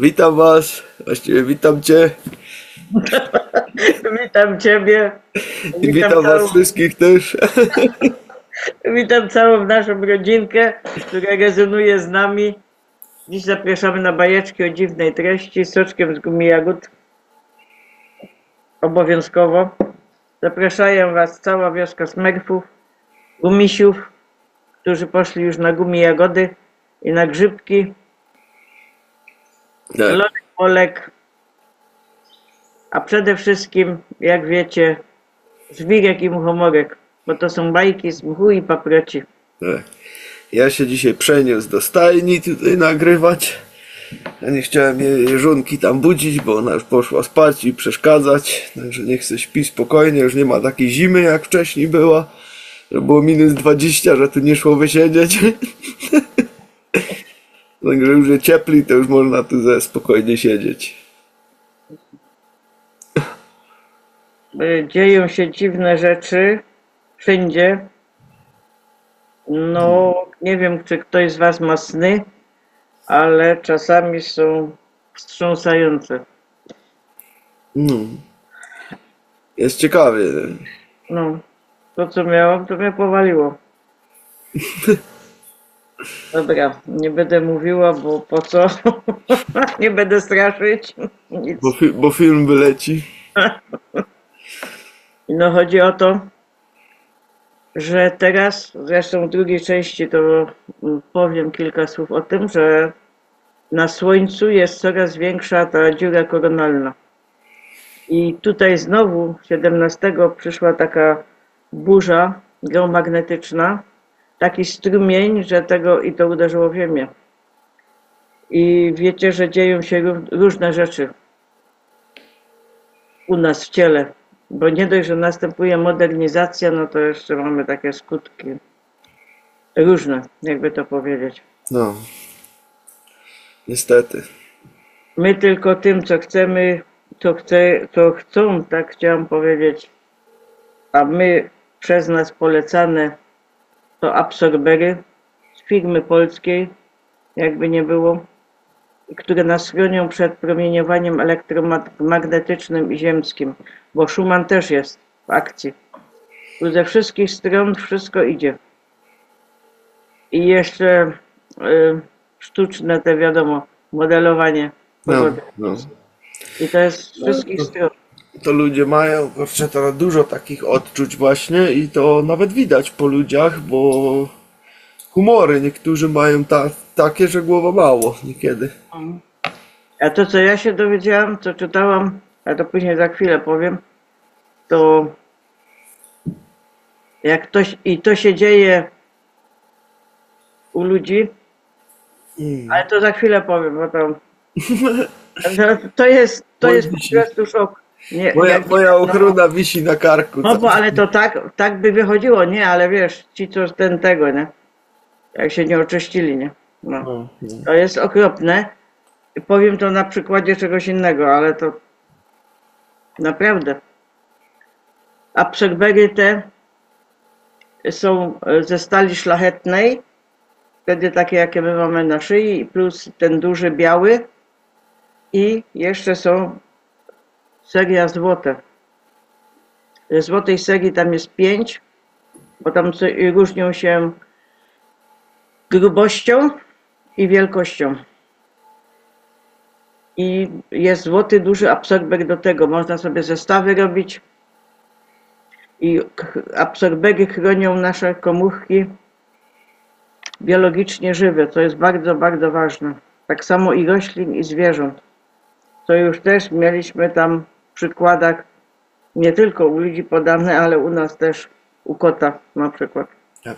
Witam was, właściwie witam cię Witam Ciebie, i witam witam was całą, wszystkich też. witam całą naszą rodzinkę, która rezonuje z nami. Dziś zapraszamy na bajeczki o dziwnej treści z soczkiem z gumi jagód. Obowiązkowo. Zapraszają Was cała wioska smerfów, gumisiów, którzy poszli już na gumi jagody i na grzybki. Tak. Lolek, Olek, a przede wszystkim, jak wiecie, żwirek i muchomorek, bo to są bajki z mchu i paproci. Tak. Ja się dzisiaj przeniósł do stajni tutaj nagrywać. Ja nie chciałem jej żonki tam budzić, bo ona już poszła spać i przeszkadzać. Także niech se śpi spokojnie, już nie ma takiej zimy jak wcześniej była. Że było -20, że tu nie szło wysiedzieć. Także już jest ciepli, to już można tu spokojnie siedzieć. Dzieją się dziwne rzeczy wszędzie. No, nie wiem, czy ktoś z Was ma sny, ale czasami są wstrząsające. No. Jest ciekawie. No, to co miałam, to mnie powaliło. Dobra, nie będę mówiła, bo po co? Nie będę straszyć. Nic. Bo film wyleci. No, chodzi o to, że teraz, zresztą w drugiej części to powiem kilka słów o tym, że na Słońcu jest coraz większa ta dziura koronalna. I tutaj znowu 17 przyszła taka burza geomagnetyczna, taki strumień, że tego i to uderzyło w ziemię. I wiecie, że dzieją się różne rzeczy u nas w ciele, bo nie dość, że następuje modernizacja, no to jeszcze mamy takie skutki różne, jakby to powiedzieć. No, niestety. My tylko tym, co chcemy, co chcą, tak chciałam powiedzieć, a my przez nas polecane to absorbery z firmy polskiej, jakby nie było, które nas chronią przed promieniowaniem elektromagnetycznym i ziemskim, bo Schumann też jest w akcji. Tu ze wszystkich stron wszystko idzie. I jeszcze sztuczne te wiadomo, modelowanie No, pogody. no. I to jest z wszystkich stron. To ludzie mają, kurczę, to dużo takich odczuć właśnie i to nawet widać po ludziach, bo humory niektórzy mają takie, że głowa mało niekiedy. A to, co ja się dowiedziałam, co czytałam, a to później za chwilę powiem, to jak ktoś, i to się dzieje u ludzi, ale to za chwilę powiem, bo to jest po prostu szok. Nie, Moja ochrona wisi na karku. no bo ale to tak by wychodziło, nie, ale wiesz, ci co tego, nie? Jak się nie oczyścili, nie? No. No, no. To jest okropne. I powiem to na przykładzie czegoś innego, ale to naprawdę. Absorbery te są ze stali szlachetnej, wtedy takie jakie my mamy na szyi, plus ten duży biały i jeszcze są seria złote. Złotej serii tam jest 5, bo tam różnią się grubością i wielkością. I jest złoty duży absorber do tego. Można sobie zestawy robić. I absorbery chronią nasze komórki biologicznie żywe, co jest bardzo, bardzo ważne. Tak samo i roślin, i zwierząt. To już też mieliśmy tam w przykładach nie tylko u ludzi podane, ale u nas też, u kota na przykład. Tak.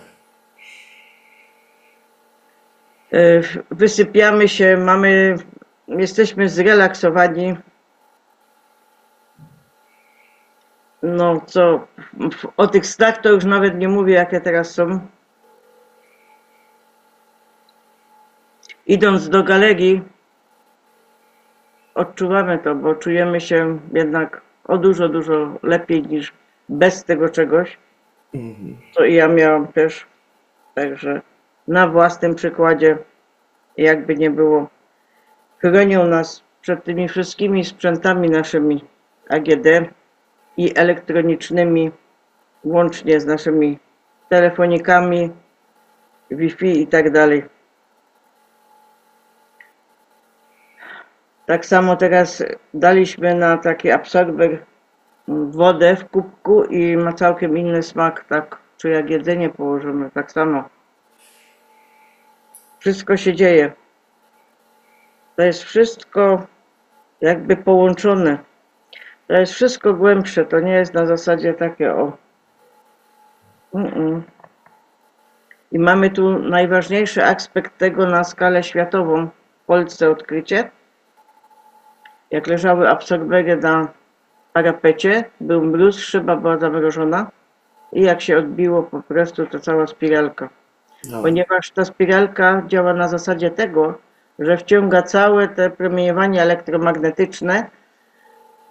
Wysypiamy się, jesteśmy zrelaksowani. No co, o tych snach to już nawet nie mówię, jakie teraz są. Idąc do galerii, odczuwamy to, bo czujemy się jednak o dużo, dużo lepiej niż bez tego czegoś, co i ja miałam też. Także na własnym przykładzie, jakby nie było. chronią nas przed tymi wszystkimi sprzętami naszymi AGD i elektronicznymi, łącznie z naszymi telefonikami, Wi-Fi i tak dalej. Tak samo teraz daliśmy na taki absorber wodę w kubku i ma całkiem inny smak, tak, czy jak jedzenie położymy, tak samo. Wszystko się dzieje. To jest wszystko jakby połączone. To jest wszystko głębsze, to nie jest na zasadzie takie o. I mamy tu najważniejszy aspekt tego na skalę światową w Polsce odkrycie. Jak leżały absorbery na parapecie, był mróz, szyba była zamrożona i jak się odbiło po prostu to cała spiralka. No. Ponieważ ta spiralka działa na zasadzie tego, że wciąga całe te promieniowanie elektromagnetyczne,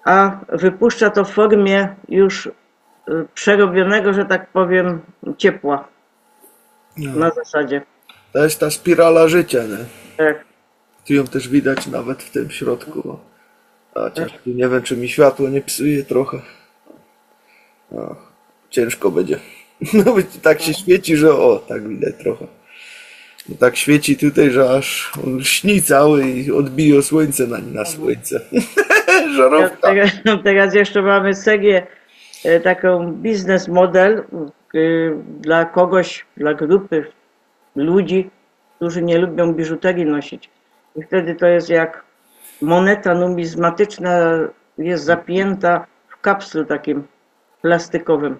a wypuszcza to w formie już przerobionego, że tak powiem, ciepła. No. Na zasadzie. To jest ta spirala życia, nie? Tak. Tu ją też widać nawet w tym środku. Chociaż tu nie wiem, czy mi światło nie psuje trochę. No, ciężko będzie. No bo tak się świeci, że o, tak widać trochę. No, tak świeci tutaj, że aż on lśni cały i odbija słońce na słońce. Żarówka. Teraz jeszcze mamy serię, taką biznes model dla kogoś, dla grupy ludzi, którzy nie lubią biżuterii nosić. I wtedy to jest jak moneta numizmatyczna jest zapięta w kapslu takim plastikowym.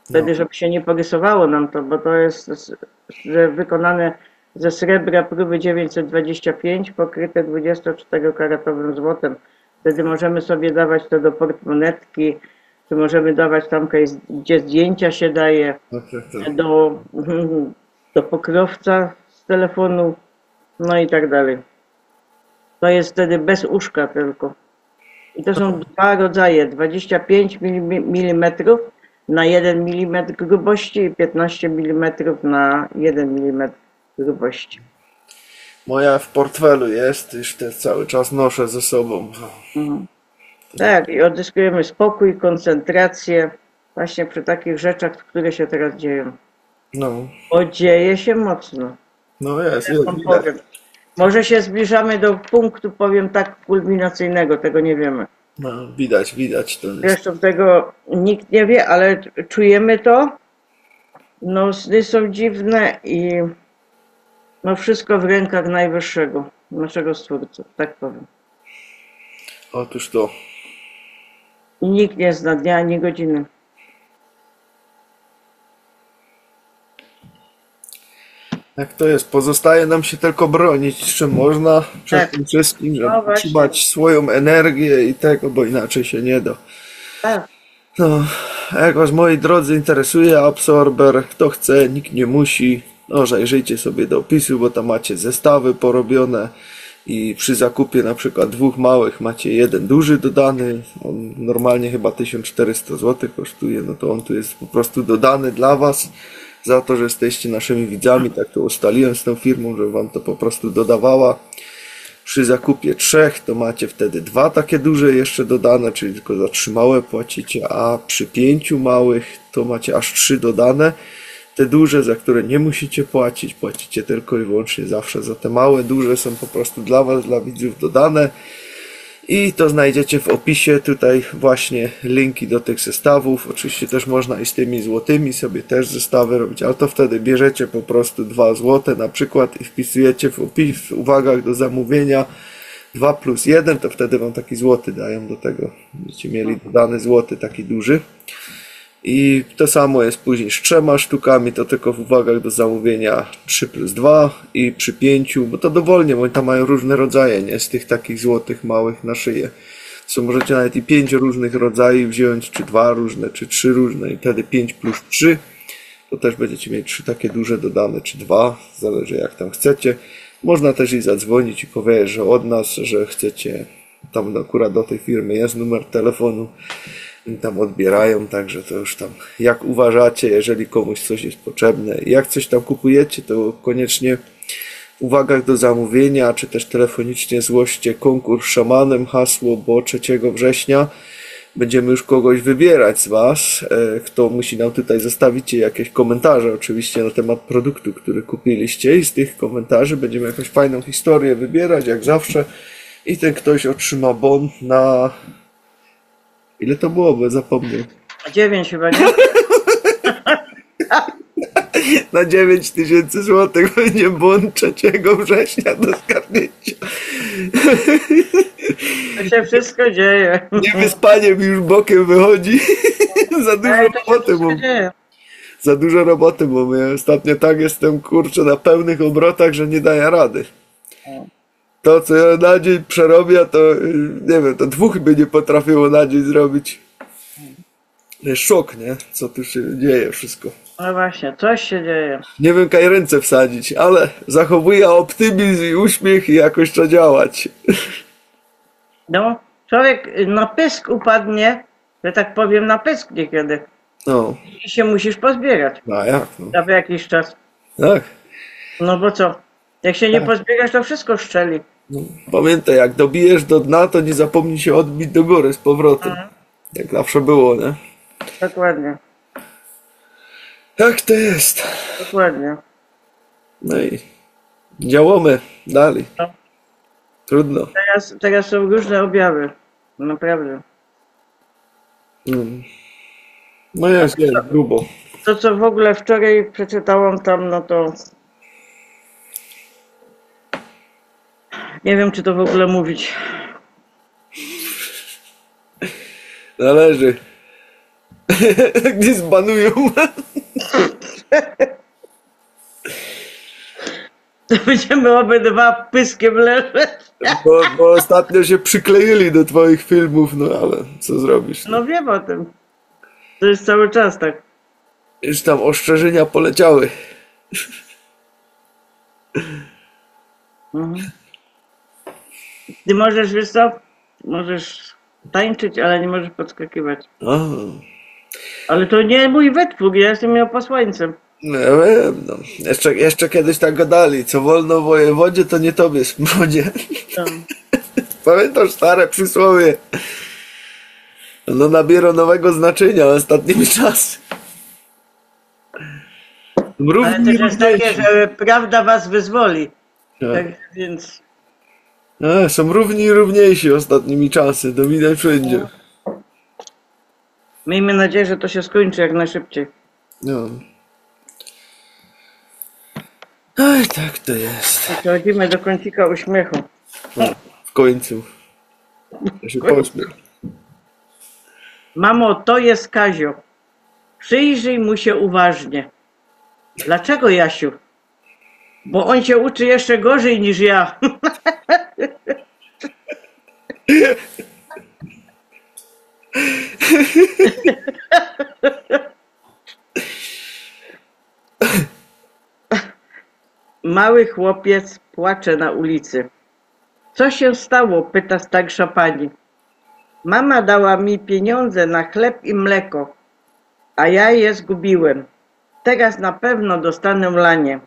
Wtedy, żeby się nie porysowało nam to, bo to jest że wykonane ze srebra próby 925, pokryte 24-karatowym złotem. Wtedy możemy sobie dawać to do portmonetki, czy możemy dawać tam, gdzie zdjęcia się daje, do pokrowca z telefonu, no i tak dalej. To jest wtedy bez uszka tylko. I to są dwa rodzaje, 25 mm na 1 mm grubości i 15 mm na 1 mm grubości. Moja w portfelu jest, już te cały czas noszę ze sobą. Tak, i odzyskujemy spokój, koncentrację właśnie przy takich rzeczach, które się teraz dzieją. No, Bo dzieje się mocno. no jest, Ja wam widać. powiem. Może się zbliżamy do punktu, powiem tak, kulminacyjnego, tego nie wiemy. No, widać to jest. Zresztą tego nikt nie wie, ale czujemy to. No, sny są dziwne i no wszystko w rękach Najwyższego, naszego Stwórcy, tak powiem. Otóż to. I nikt nie zna dnia ani godziny. Jak to jest? Pozostaje nam się tylko bronić, czym można przed Tak. tym wszystkim, żeby No właśnie. utrzymać swoją energię i tego, bo inaczej się nie da. Tak, No, a jak was, moi drodzy, interesuje absorber, kto chce, nikt nie musi, no zajrzyjcie sobie do opisu, bo tam macie zestawy porobione i przy zakupie na przykład dwóch małych macie jeden duży dodany, on normalnie chyba 1400 zł kosztuje, no to on tu jest po prostu dodany dla was, za to, że jesteście naszymi widzami, tak to ustaliłem z tą firmą, żeby wam to po prostu dodawała. Przy zakupie 3 to macie wtedy 2 takie duże jeszcze dodane, czyli tylko za 3 małe płacicie, a przy 5 małych to macie aż 3 dodane. Te duże, za które nie musicie płacić, płacicie tylko i wyłącznie zawsze za te małe. Duże są po prostu dla was, dla widzów dodane. I to znajdziecie w opisie, tutaj właśnie linki do tych zestawów. Oczywiście też można i z tymi złotymi sobie też zestawy robić, ale to wtedy bierzecie po prostu 2 złote na przykład i wpisujecie w uwagach do zamówienia 2 plus 1, to wtedy wam taki złoty dają do tego. Będziecie mieli dodany złoty taki duży. I to samo jest później z 3 sztukami, to tylko w uwagach do zamówienia 3 plus 2 i przy 5, bo to dowolnie, bo oni tam mają różne rodzaje, nie? Z tych takich złotych małych na szyję. Co możecie nawet i 5 różnych rodzajów wziąć, czy 2 różne, czy 3 różne i wtedy 5 plus 3, to też będziecie mieć 3 takie duże dodane, czy 2, zależy jak tam chcecie. Można też i zadzwonić i powiedzieć, że od nas, że chcecie, tam akurat do tej firmy jest numer telefonu, tam odbierają, także to już tam jak uważacie, jeżeli komuś coś jest potrzebne. Jak coś tam kupujecie, to koniecznie uwagach do zamówienia, czy też telefonicznie zgłoście konkurs szamanem, hasło, bo 3 września będziemy już kogoś wybierać z Was, kto musi nam tutaj zostawić jakieś komentarze oczywiście na temat produktu, który kupiliście i z tych komentarzy będziemy jakąś fajną historię wybierać, jak zawsze, i ten ktoś otrzyma bon na... Ile to było, bo zapomniał. 9 chyba, nie? Na 9000 złotych będzie bon 3 września do zgarnięcia. To się wszystko dzieje. Niewyspanie mi już bokiem wychodzi. Za dużo Ej, to się roboty wszystko mam. dzieje. Za dużo roboty mam. Ja ostatnio tak jestem, kurczę, na pełnych obrotach, że nie daję rady. To, co ja na dzień przerobię, to nie wiem, to 2 by nie potrafiło na dzień zrobić. To jest szok, nie? Co tu się dzieje wszystko. No właśnie, coś się dzieje. Nie wiem, kaj ręce wsadzić, ale zachowuję optymizm i uśmiech i jakoś to działać. No, człowiek na pysk upadnie, że tak powiem, na pysk niekiedy. No, I się musisz pozbierać a jak? No. za jakiś czas. Tak. No bo co? Jak się nie pozbierasz, to wszystko szczeli. No. Pamiętaj, jak dobijesz do dna, to nie zapomnij się odbić do góry z powrotem. Jak zawsze było, nie? Dokładnie, Tak to jest. dokładnie. No i działamy dalej. No. Trudno. Teraz są różne objawy. Naprawdę. No jest grubo. To, co w ogóle wczoraj przeczytałam tam, no to... Nie wiem, czy to w ogóle mówić. Należy. Gdzie zbanują? To będziemy obydwa pyskiem leżeć. Bo ostatnio się przykleili do twoich filmów, no ale co zrobisz? No wiem o tym. To jest cały czas tak. Już tam ostrzeżenia poleciały. Ty możesz, wiesz co? Możesz tańczyć, ale nie możesz podskakiwać. A, Ale to nie mój wytwór, ja jestem jego posłańcem. no ja wiem, no. Jeszcze kiedyś tak gadali, co wolno wojewodzie, to nie tobie, smrodzie. No. Pamiętasz stare przysłowie? No nabiera nowego znaczenia ostatnimi czasy. Ale też jest takie, że prawda was wyzwoli. Tak. Tak więc... Są równi i równiejsi ostatnimi czasy, to widać wszędzie. Miejmy nadzieję, że to się skończy jak najszybciej. No. Oj, tak to jest. Przechodzimy do kącika uśmiechu. No, w końcu. Ja się pośmiech. Mamo, to jest Kazio. Przyjrzyj mu się uważnie. Dlaczego, Jasiu? Bo on się uczy jeszcze gorzej niż ja. Mały chłopiec płacze na ulicy. Co się stało? Pyta starsza pani. Mama dała mi pieniądze na chleb i mleko, a ja je zgubiłem. Teraz na pewno dostanę lanie.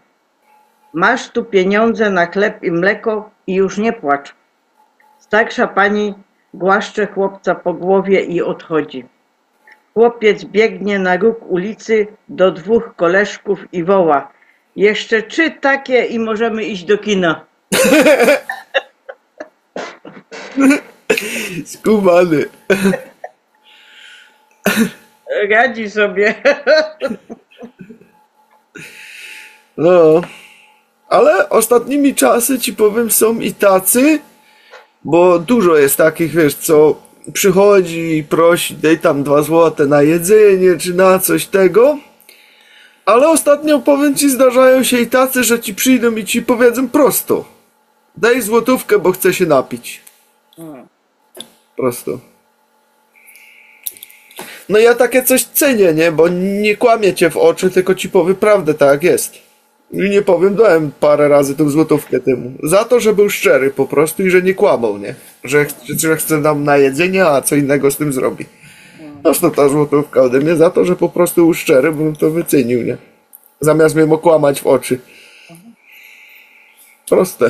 Masz tu pieniądze na chleb i mleko i już nie płacz. Starsza pani głaszcze chłopca po głowie i odchodzi. Chłopiec biegnie na róg ulicy do 2 koleżków i woła. Jeszcze 3 takie i możemy iść do kina. Skubany. Radzi sobie. No. Ale ostatnimi czasy ci powiem, są i tacy, bo dużo jest takich, wiesz, co przychodzi i prosi, daj tam 2 złote na jedzenie, czy na coś tego. Ale ostatnio, powiem ci, zdarzają się i tacy, że ci przyjdą i ci powiedzą prosto. Daj złotówkę, bo chcę się napić. Prosto. No ja takie coś cenię, nie? Bo nie kłamię cię w oczy, tylko ci powiem prawdę, tak jak jest. I nie powiem, dałem parę razy tą złotówkę temu. Za to, że był szczery po prostu i że nie kłamał, nie? Że chce nam na jedzenie, a co innego z tym zrobi. Noż to ta złotówka ode mnie za to, że po prostu był szczery, bym to wycenił, nie? Zamiast mnie okłamać w oczy. Proste.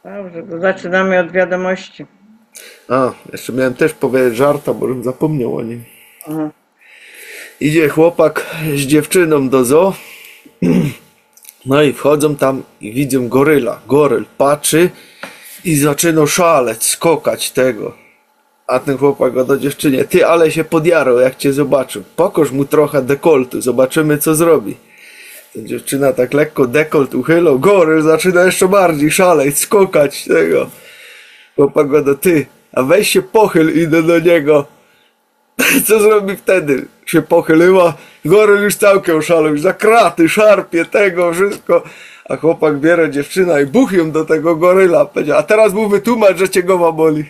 Dobrze, to zaczynamy od wiadomości. A, jeszcze miałem też powiedzieć żarta, bo bym zapomniał o nim. Aha. Idzie chłopak z dziewczyną do zoo. No i wchodzą tam i widzą goryla. Goryl patrzy i zaczyna szaleć, skokać tego. A ten chłopak go do dziewczynie: ty, ale się podjarał, jak cię zobaczył. Pokaż mu trochę dekoltu, zobaczymy co zrobi. Ta dziewczyna tak lekko dekolt uchylał. Goryl zaczyna jeszcze bardziej szaleć, skokać tego. Chłopak go do: ty, a weź się pochyl, idę do niego. Co zrobi wtedy? Się pochyliła, goryl już całkiem oszalał, już za kraty, szarpie tego, wszystko. A chłopak bierze dziewczyna i buch ją do tego goryla. Powiedział: a teraz mu wytłumacz, że cię głowa boli.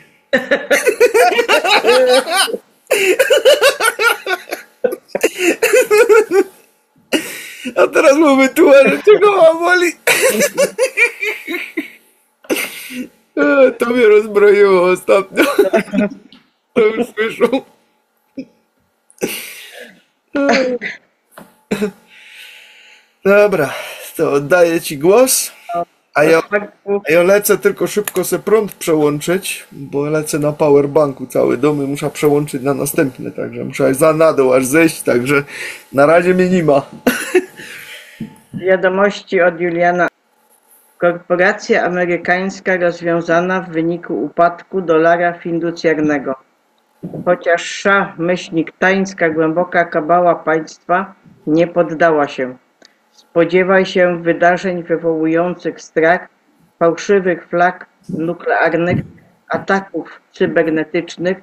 A teraz mu wytłumacz, że cię głowa boli. To mnie rozbroiło ostatnio. To już słyszą. Dobra, to oddaję ci głos, a ja lecę tylko szybko se prąd przełączyć, bo lecę na powerbanku cały dom i muszę przełączyć na następny, także muszę za na dół aż zejść, także na razie mnie nie ma. Wiadomości od Juliana. Korporacja amerykańska rozwiązana w wyniku upadku dolara fiducjarnego. Chociaż myślnik-tańska głęboka kabała państwa nie poddała się. Spodziewaj się wydarzeń wywołujących strach, fałszywych flag nuklearnych, ataków cybernetycznych,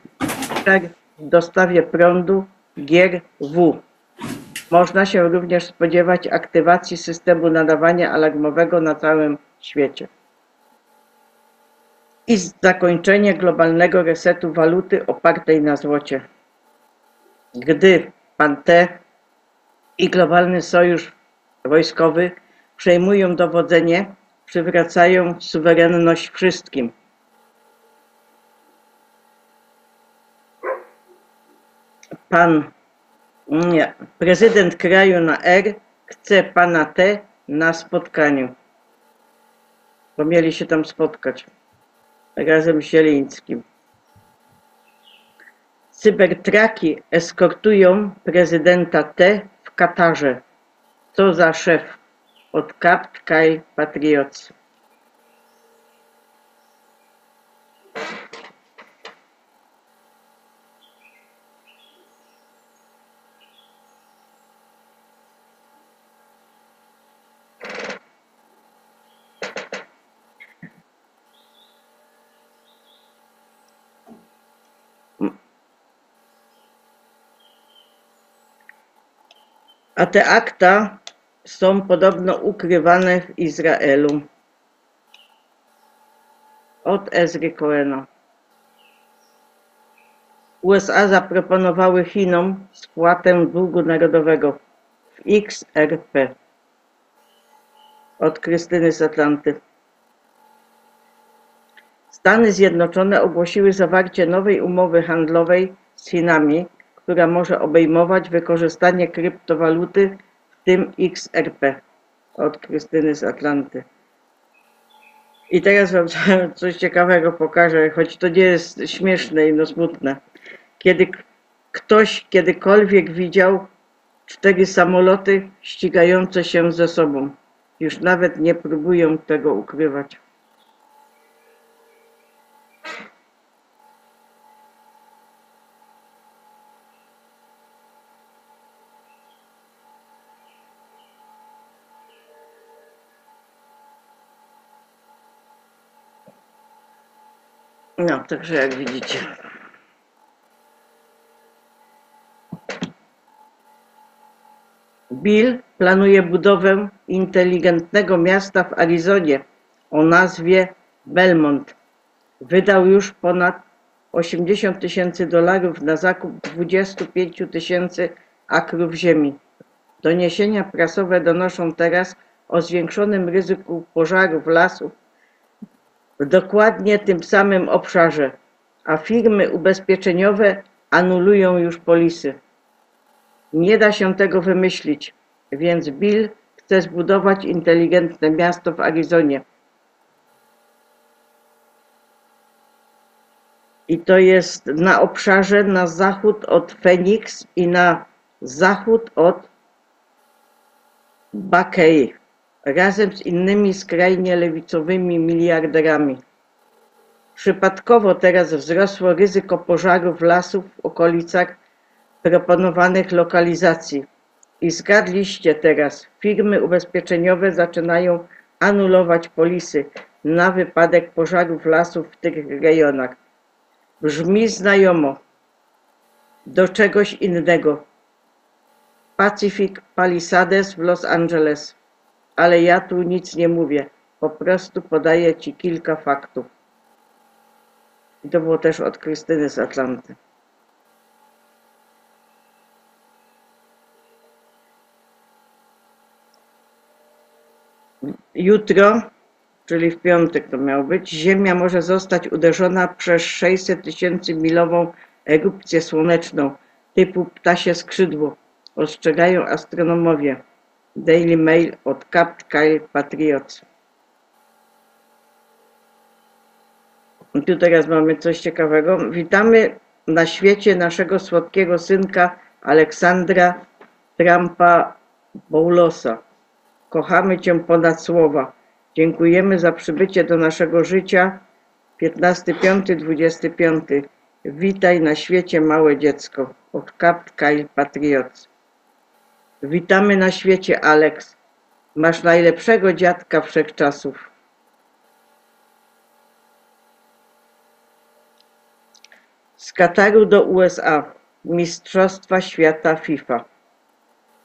przerw w dostawie prądu, gier W. Można się również spodziewać aktywacji systemu nadawania alarmowego na całym świecie. I zakończenie globalnego resetu waluty opartej na złocie. Gdy pan T i globalny sojusz wojskowy przejmują dowodzenie, przywracają suwerenność wszystkim. Prezydent kraju na R chce pana T na spotkaniu, bo mieli się tam spotkać razem z Zielińskim. Cybertraki eskortują prezydenta T w Katarze. Co za szef? Od Capt Kyle Patriots. A te akta są podobno ukrywane w Izraelu od Ezry Cohena. USA zaproponowały Chinom spłatę długu narodowego w XRP od Krystyny z Atlanty. Stany Zjednoczone ogłosiły zawarcie nowej umowy handlowej z Chinami, która może obejmować wykorzystanie kryptowaluty, w tym XRP, od Krystyny z Atlanty. I teraz wam coś ciekawego pokażę, choć to nie jest śmieszne i no smutne. Kiedy ktoś kiedykolwiek widział 4 samoloty ścigające się ze sobą, już nawet nie próbują tego ukrywać. No, także jak widzicie. Bill planuje budowę inteligentnego miasta w Arizonie o nazwie Belmont. Wydał już ponad $80,000 na zakup 25 000 akrów ziemi. Doniesienia prasowe donoszą teraz o zwiększonym ryzyku pożarów lasów w dokładnie tym samym obszarze, a firmy ubezpieczeniowe anulują już polisy. Nie da się tego wymyślić. Więc Bill chce zbudować inteligentne miasto w Arizonie. I to jest na obszarze na zachód od Phoenix i na zachód od Buckeye, razem z innymi skrajnie lewicowymi miliarderami. Przypadkowo teraz wzrosło ryzyko pożarów lasów w okolicach proponowanych lokalizacji. I zgadliście teraz, firmy ubezpieczeniowe zaczynają anulować polisy na wypadek pożarów lasów w tych rejonach. Brzmi znajomo. Do czegoś innego. Pacific Palisades w Los Angeles. Ale ja tu nic nie mówię. Po prostu podaję ci kilka faktów. I to było też od Krystyny z Atlanty. Jutro, czyli w piątek to miało być, Ziemia może zostać uderzona przez 600 000 milową erupcję słoneczną typu ptasie skrzydło. Ostrzegają astronomowie. Daily Mail od Capt Kyle Patriots. I tu teraz mamy coś ciekawego. Witamy na świecie naszego słodkiego synka Aleksandra Trumpa Boulosa. Kochamy Cię ponad słowa. Dziękujemy za przybycie do naszego życia. 15.5.25. Witaj na świecie, małe dziecko. Od Capt Kyle Patriots. Witamy na świecie, Alex. Masz najlepszego dziadka wszechczasów. Z Kataru do USA. Mistrzostwa Świata FIFA.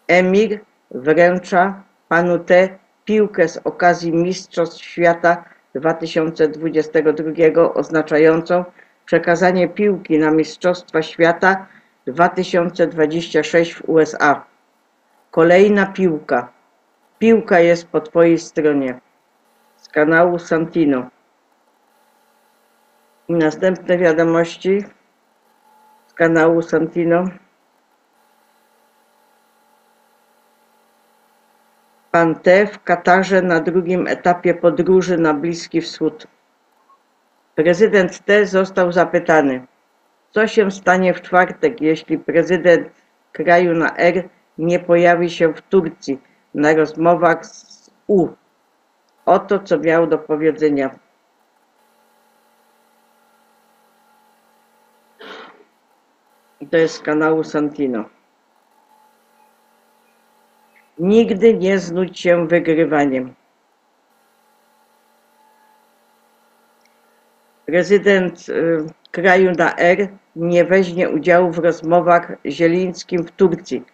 Emir wręcza panu T. piłkę z okazji Mistrzostw Świata 2022 oznaczającą przekazanie piłki na Mistrzostwa Świata 2026 w USA. Kolejna piłka. Piłka jest po twojej stronie. Z kanału Santino. I następne wiadomości z kanału Santino. Pan T. w Katarze na drugim etapie podróży na Bliski Wschód. Prezydent T. został zapytany, co się stanie w czwartek, jeśli prezydent kraju na R nie pojawi się w Turcji na rozmowach z U. Oto, co miał do powiedzenia. To jest z kanału Santino. Nigdy nie znudź się wygrywaniem. Prezydent kraju na R nie weźmie udziału w rozmowach z Zielińskim w Turcji.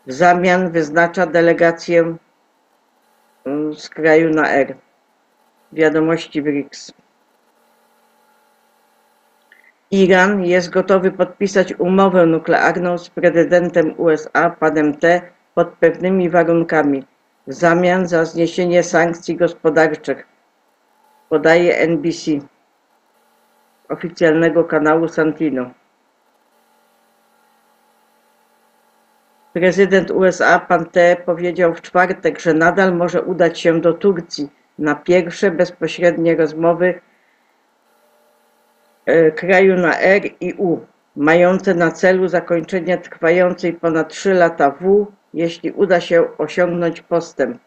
W zamian wyznacza delegację z kraju na R. Wiadomości BRICS. Iran jest gotowy podpisać umowę nuklearną z prezydentem USA, panem T., pod pewnymi warunkami, w zamian za zniesienie sankcji gospodarczych, podaje NBC, oficjalnego kanału Santino. Prezydent USA, pan T., powiedział w czwartek, że nadal może udać się do Turcji na pierwsze bezpośrednie rozmowy kraju na R i U, mające na celu zakończenie trwającej ponad 3 lata jeśli uda się osiągnąć postęp.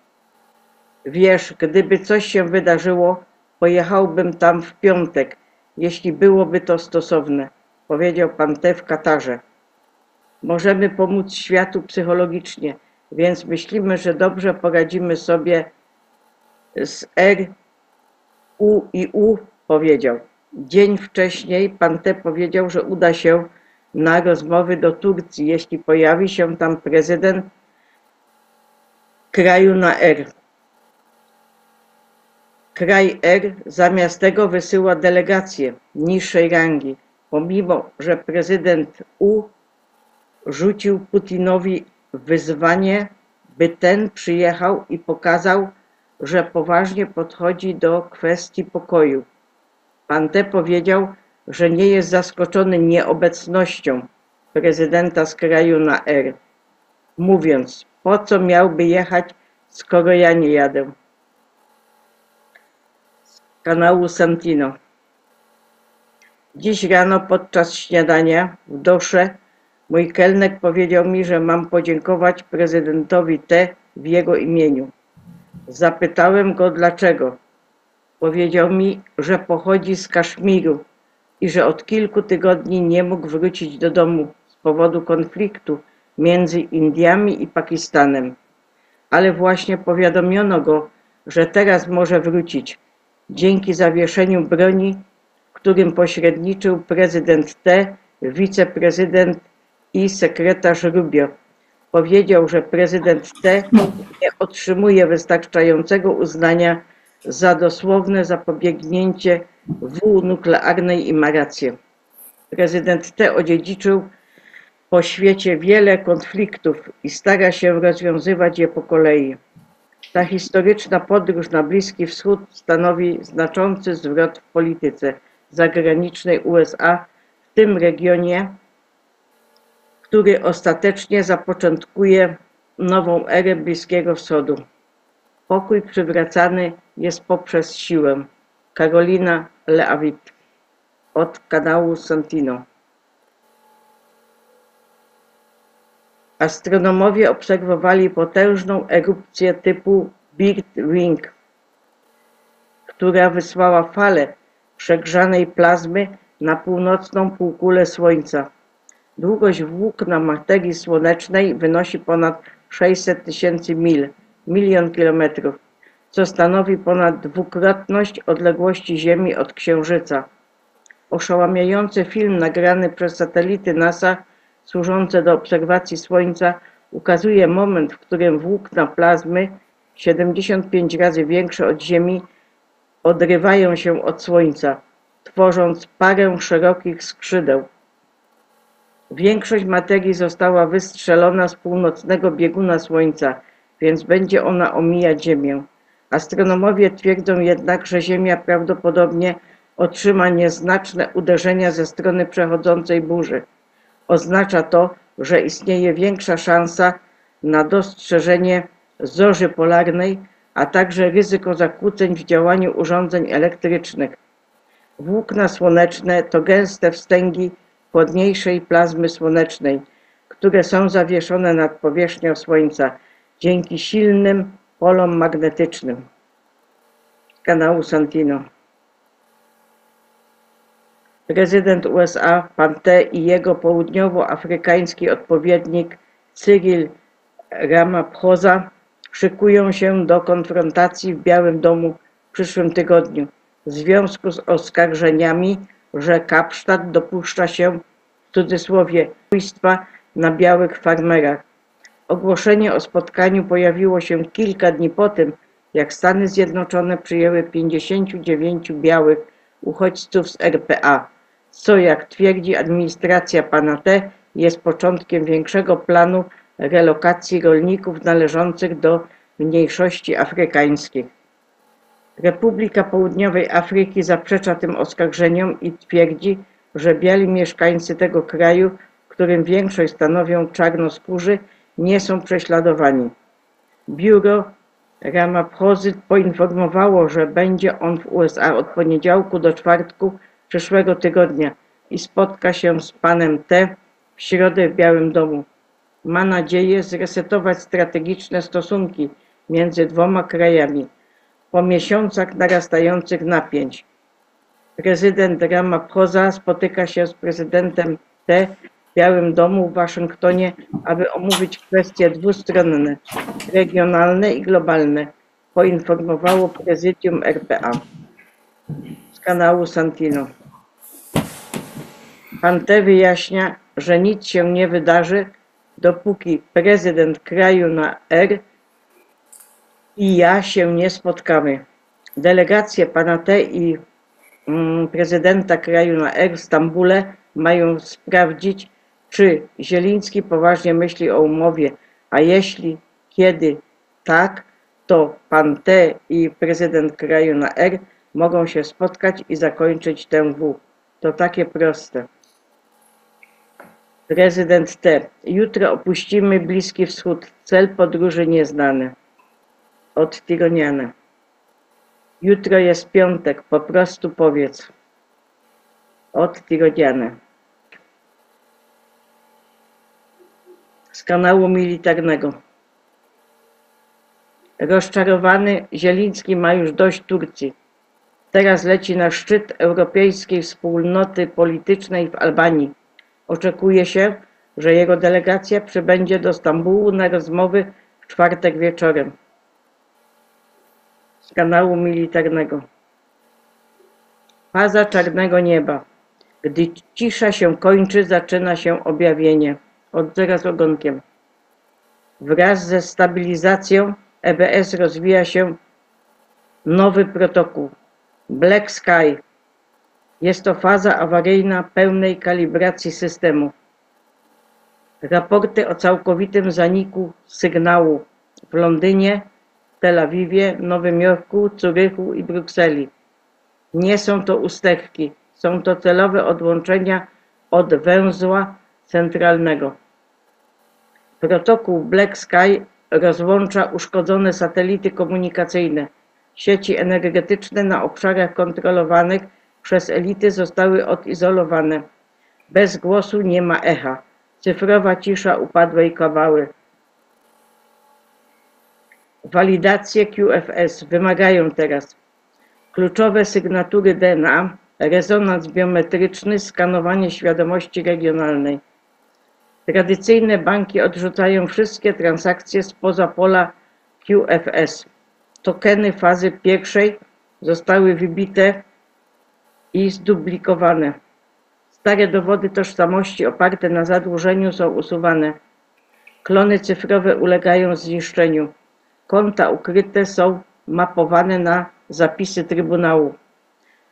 Wiesz, gdyby coś się wydarzyło, pojechałbym tam w piątek, jeśli byłoby to stosowne, powiedział pan T. w Katarze. Możemy pomóc światu psychologicznie, więc myślimy, że dobrze poradzimy sobie z R, U i U, powiedział. Dzień wcześniej pan T. powiedział, że uda się na rozmowy do Turcji, jeśli pojawi się tam prezydent kraju na R. Kraj R zamiast tego wysyła delegację niższej rangi, pomimo że prezydent U rzucił Putinowi wyzwanie, by ten przyjechał i pokazał, że poważnie podchodzi do kwestii pokoju. Pan T. powiedział, że nie jest zaskoczony nieobecnością prezydenta z kraju na R, mówiąc, Po co miałby jechać, skoro ja nie jadę? Z kanału Santino. Dziś rano podczas śniadania w Dosze mój kelner powiedział mi, że mam podziękować prezydentowi T w jego imieniu. Zapytałem go dlaczego. Powiedział mi, że pochodzi z Kaszmiru i że od kilku tygodni nie mógł wrócić do domu z powodu konfliktu między Indiami i Pakistanem. Ale właśnie powiadomiono go, że teraz może wrócić dzięki zawieszeniu broni, w którym pośredniczył prezydent T, wiceprezydent i sekretarz Rubio. Powiedział, że prezydent T nie otrzymuje wystarczającego uznania za dosłowne zapobiegnięcie nuklearnej i ma rację. Prezydent T odziedziczył po świecie wiele konfliktów i stara się rozwiązywać je po kolei. Ta historyczna podróż na Bliski Wschód stanowi znaczący zwrot w polityce zagranicznej USA w tym regionie, który ostatecznie zapoczątkuje nową erę Bliskiego Wschodu. Pokój przywracany jest poprzez siłę. Karolina Leavitt od kanału Santino. Astronomowie obserwowali potężną erupcję typu Big Ring, która wysłała falę przegrzanej plazmy na północną półkulę Słońca. Długość włókna materii słonecznej wynosi ponad 600 000 mil, 1 000 000 kilometrów, co stanowi ponad dwukrotność odległości Ziemi od Księżyca. Oszałamiający film nagrany przez satelity NASA służące do obserwacji Słońca ukazuje moment, w którym włókna plazmy, 75 razy większe od Ziemi, odrywają się od Słońca, tworząc parę szerokich skrzydeł. Większość materii została wystrzelona z północnego bieguna Słońca, więc będzie ona omijać Ziemię. Astronomowie twierdzą jednak, że Ziemia prawdopodobnie otrzyma nieznaczne uderzenia ze strony przechodzącej burzy. Oznacza to, że istnieje większa szansa na dostrzeżenie zorzy polarnej, a także ryzyko zakłóceń w działaniu urządzeń elektrycznych. Włókna słoneczne to gęste wstęgi chłodniejszej plazmy słonecznej, które są zawieszone nad powierzchnią Słońca dzięki silnym polom magnetycznym. Kanału Santino. Prezydent USA pan T i jego południowoafrykański odpowiednik Cyril Ramaphosa szykują się do konfrontacji w Białym Domu w przyszłym tygodniu w związku z oskarżeniami, że Kapsztad dopuszcza się, w cudzysłowie, zabójstwa na białych farmerach. Ogłoszenie o spotkaniu pojawiło się kilka dni po tym, jak Stany Zjednoczone przyjęły 59 białych uchodźców z RPA, co, jak twierdzi administracja pana T, jest początkiem większego planu relokacji rolników należących do mniejszości afrykańskich. Republika Południowej Afryki zaprzecza tym oskarżeniom i twierdzi, że biali mieszkańcy tego kraju, w którym większość stanowią czarnoskórzy, nie są prześladowani. Biuro Ramaphosy poinformowało, że będzie on w USA od poniedziałku do czwartku przyszłego tygodnia i spotka się z panem T w środę w Białym Domu. Ma nadzieję zresetować strategiczne stosunki między dwoma krajami po miesiącach narastających napięć. Prezydent Ramaphosa spotyka się z prezydentem T w Białym Domu w Waszyngtonie, aby omówić kwestie dwustronne, regionalne i globalne, poinformowało prezydium RPA. Z kanału Santino. Pan T wyjaśnia, że nic się nie wydarzy, dopóki prezydent kraju na R i ja się nie spotkamy. Delegacje pana T i prezydenta kraju na R w Stambule mają sprawdzić, czy Zieliński poważnie myśli o umowie, a jeśli, kiedy tak, to pan T i prezydent kraju na R mogą się spotkać i zakończyć tę W. To takie proste. Prezydent T. Jutro opuścimy Bliski Wschód. Cel podróży nieznany. Od Tironiana. Jutro jest piątek. Po prostu powiedz. Od Tironiana. Z kanału militarnego. Rozczarowany Zieliński ma już dość Turcji. Teraz leci na szczyt Europejskiej Wspólnoty Politycznej w Albanii. Oczekuje się, że jego delegacja przybędzie do Stambułu na rozmowy w czwartek wieczorem. Z kanału militarnego. Faza czarnego nieba. Gdy cisza się kończy, zaczyna się objawienie. Od zera z ogonkiem. Wraz ze stabilizacją EBS rozwija się nowy protokół. Black Sky. Jest to faza awaryjna pełnej kalibracji systemu. Raporty o całkowitym zaniku sygnału w Londynie, Tel Awiwie, Nowym Jorku, Zurychu i Brukseli. Nie są to usterki, są to celowe odłączenia od węzła centralnego. Protokół Black Sky rozłącza uszkodzone satelity komunikacyjne. Sieci energetyczne na obszarach kontrolowanych przez elity zostały odizolowane. Bez głosu nie ma echa. Cyfrowa cisza upadłej kawały. Walidacje QFS wymagają teraz kluczowe sygnatury DNA, rezonans biometryczny, skanowanie świadomości regionalnej. Tradycyjne banki odrzucają wszystkie transakcje spoza pola QFS. Tokeny fazy pierwszej zostały wybite i zduplikowane. Stare dowody tożsamości oparte na zadłużeniu są usuwane. Klony cyfrowe ulegają zniszczeniu. Konta ukryte są mapowane na zapisy Trybunału.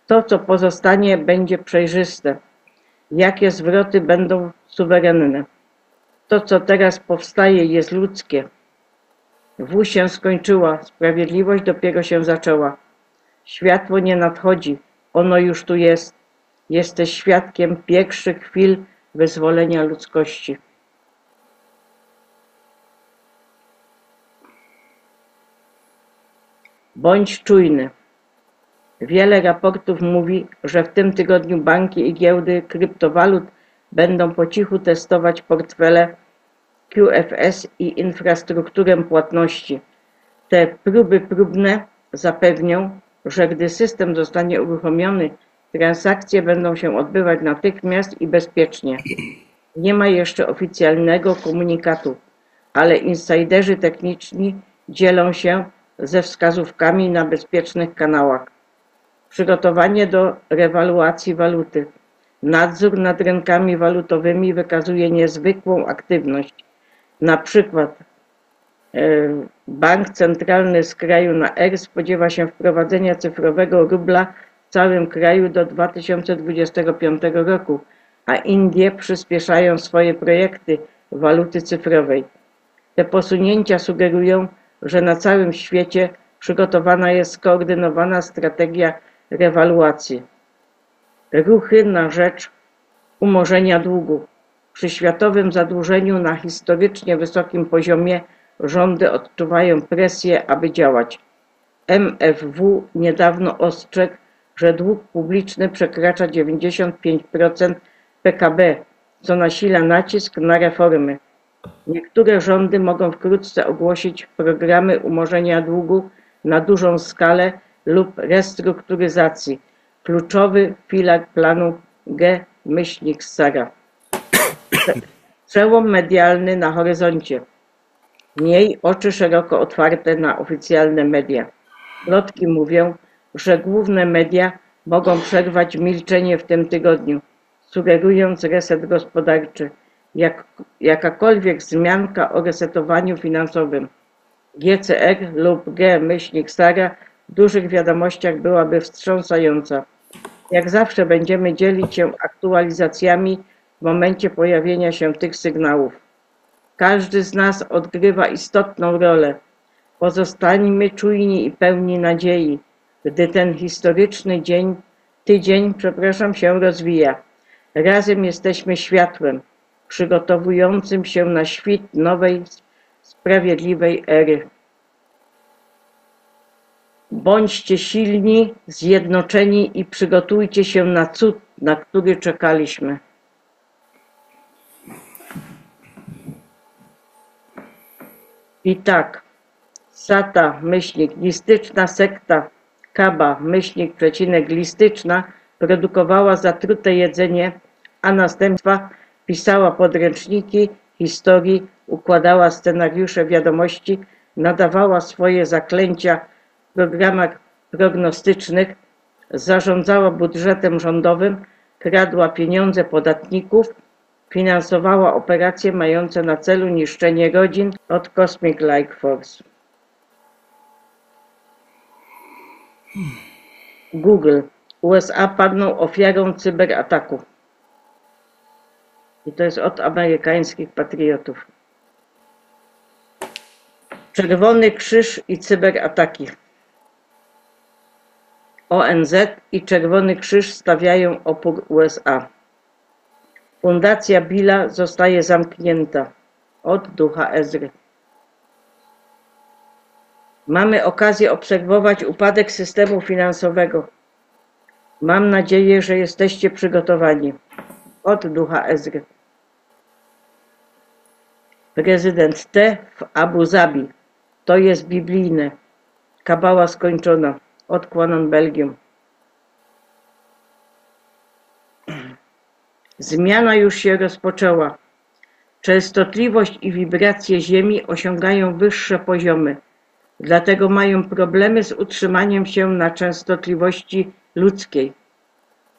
To, co pozostanie, będzie przejrzyste. Jakie zwroty będą suwerenne. To, co teraz powstaje, jest ludzkie. W się skończyła, sprawiedliwość dopiero się zaczęła. Światło nie nadchodzi, ono już tu jest. Jesteś świadkiem pierwszych chwil wyzwolenia ludzkości. Bądź czujny. Wiele raportów mówi, że w tym tygodniu banki i giełdy kryptowalut będą po cichu testować portfele QFS i infrastrukturę płatności. Te próby próbne zapewnią, że gdy system zostanie uruchomiony, transakcje będą się odbywać natychmiast i bezpiecznie. Nie ma jeszcze oficjalnego komunikatu, ale insiderzy techniczni dzielą się ze wskazówkami na bezpiecznych kanałach. Przygotowanie do rewaluacji waluty. Nadzór nad rynkami walutowymi wykazuje niezwykłą aktywność. Na przykład Bank Centralny z kraju na R spodziewa się wprowadzenia cyfrowego rubla w całym kraju do 2025 roku, a Indie przyspieszają swoje projekty waluty cyfrowej. Te posunięcia sugerują, że na całym świecie przygotowana jest skoordynowana strategia rewaluacji. Ruchy na rzecz umorzenia długu. Przy światowym zadłużeniu na historycznie wysokim poziomie rządy odczuwają presję, aby działać. MFW niedawno ostrzegł, że dług publiczny przekracza 95% PKB, co nasila nacisk na reformy. Niektóre rządy mogą wkrótce ogłosić programy umorzenia długu na dużą skalę lub restrukturyzacji. Kluczowy filar planu G-Sara. Przełom medialny na horyzoncie. Miej oczy szeroko otwarte na oficjalne media. Plotki mówią, że główne media mogą przerwać milczenie w tym tygodniu, sugerując reset gospodarczy. Jakakolwiek wzmianka o resetowaniu finansowym GCR lub G-Sara w dużych wiadomościach byłaby wstrząsająca. Jak zawsze będziemy dzielić się aktualizacjami w momencie pojawienia się tych sygnałów. Każdy z nas odgrywa istotną rolę. Pozostańmy czujni i pełni nadziei, gdy ten historyczny tydzień się rozwija. Razem jesteśmy światłem. przygotowującym się na świt nowej, sprawiedliwej ery. Bądźcie silni, zjednoczeni i przygotujcie się na cud, na który czekaliśmy. I tak, SATA, listyczna sekta, Kaba, listyczna, produkowała zatrute jedzenie, a następnie pisała podręczniki historii, układała scenariusze wiadomości, nadawała swoje zaklęcia w programach prognostycznych, zarządzała budżetem rządowym, kradła pieniądze podatników, finansowała operacje mające na celu niszczenie rodzin od Cosmic Life Force. Google. USA padną ofiarą cyberataku. I to jest od amerykańskich patriotów. Czerwony Krzyż i cyberataki. ONZ i Czerwony Krzyż stawiają opór USA. Fundacja Billa zostaje zamknięta. Od ducha Ezry. Mamy okazję obserwować upadek systemu finansowego. Mam nadzieję, że jesteście przygotowani. Od ducha Ezry. Prezydent T w Abu Zabi. To jest biblijne. Kabała skończona. Od Quanon Belgium. Zmiana już się rozpoczęła. Częstotliwość i wibracje Ziemi osiągają wyższe poziomy. Dlatego mają problemy z utrzymaniem się na częstotliwości ludzkiej.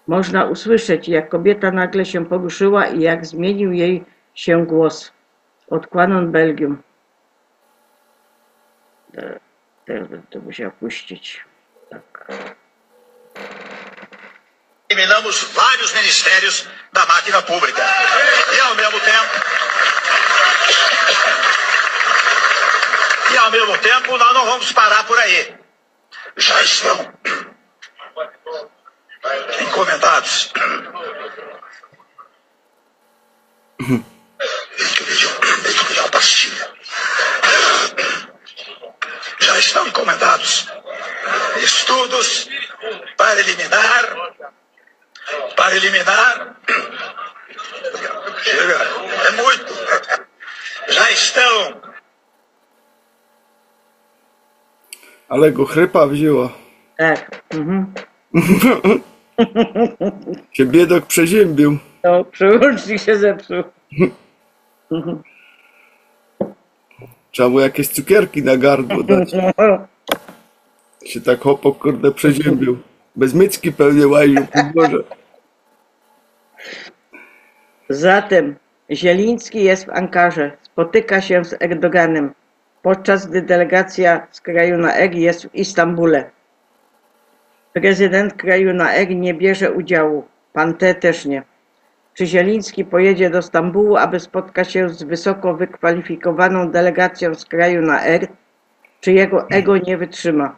Można usłyszeć, jak kobieta nagle się poruszyła i jak zmienił jej się głos. Od Quanon Belgium. Teraz będę to musiał puścić. Tak. Eliminamos vários ministérios da máquina pública. E ao mesmo tempo nós não vamos parar por aí. Já estão encomendados. Deixa eu pedir uma pastilha. Já estão encomendados estudos para eliminar. Chega, é muito. Já estão. Ale go chrypa wzięła. Tak. Się biedok przeziębił. No, przełącznik się zepsuł. Trzeba mu jakieś cukierki na gardło dać. Się tak hopo kurde przeziębił. Bez mycki pewnie łaził po dworze. Zatem Zieliński jest w Ankarze. Spotyka się z Erdoganem, podczas gdy delegacja z kraju na R jest w Istambule. Prezydent kraju na R nie bierze udziału. Pan T też nie. Czy Zieliński pojedzie do Stambułu, aby spotkać się z wysoko wykwalifikowaną delegacją z kraju na R? Czy jego ego nie wytrzyma?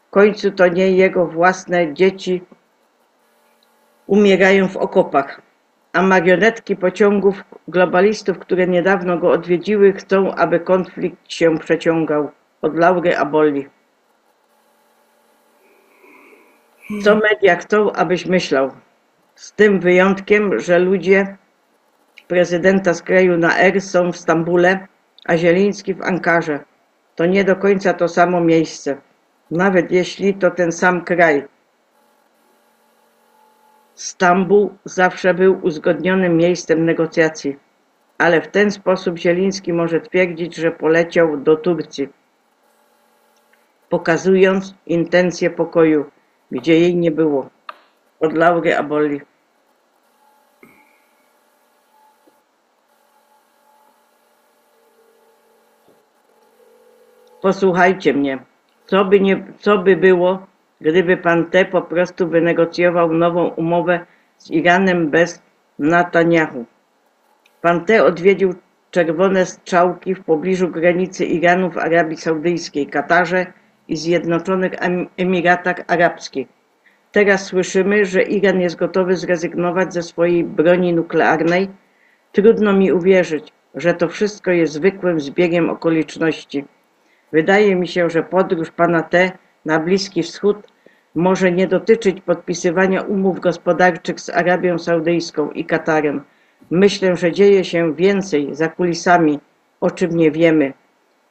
W końcu to nie jego własne dzieci umierają w okopach, a marionetki pociągów globalistów, które niedawno go odwiedziły, chcą, aby konflikt się przeciągał. Od Laury Abolli. Co media chcą, abyś myślał? Z tym wyjątkiem, że ludzie prezydenta z kraju na R są w Stambule, a Zieliński w Ankarze. To nie do końca to samo miejsce. Nawet jeśli to ten sam kraj. Stambuł zawsze był uzgodnionym miejscem negocjacji, ale w ten sposób Zieliński może twierdzić, że poleciał do Turcji, pokazując intencję pokoju, gdzie jej nie było. Od Laury Abolli. Posłuchajcie mnie. Co by było, gdyby pan T po prostu wynegocjował nową umowę z Iranem bez Netanyahu? Pan T odwiedził czerwone strzałki w pobliżu granicy Iranu w Arabii Saudyjskiej, Katarze i Zjednoczonych Emiratach Arabskich. Teraz słyszymy, że Iran jest gotowy zrezygnować ze swojej broni nuklearnej, Trudno mi uwierzyć, że to wszystko jest zwykłym zbiegiem okoliczności. Wydaje mi się, że podróż pana T. na Bliski Wschód może nie dotyczyć podpisywania umów gospodarczych z Arabią Saudyjską i Katarem. Myślę, że dzieje się więcej za kulisami, o czym nie wiemy.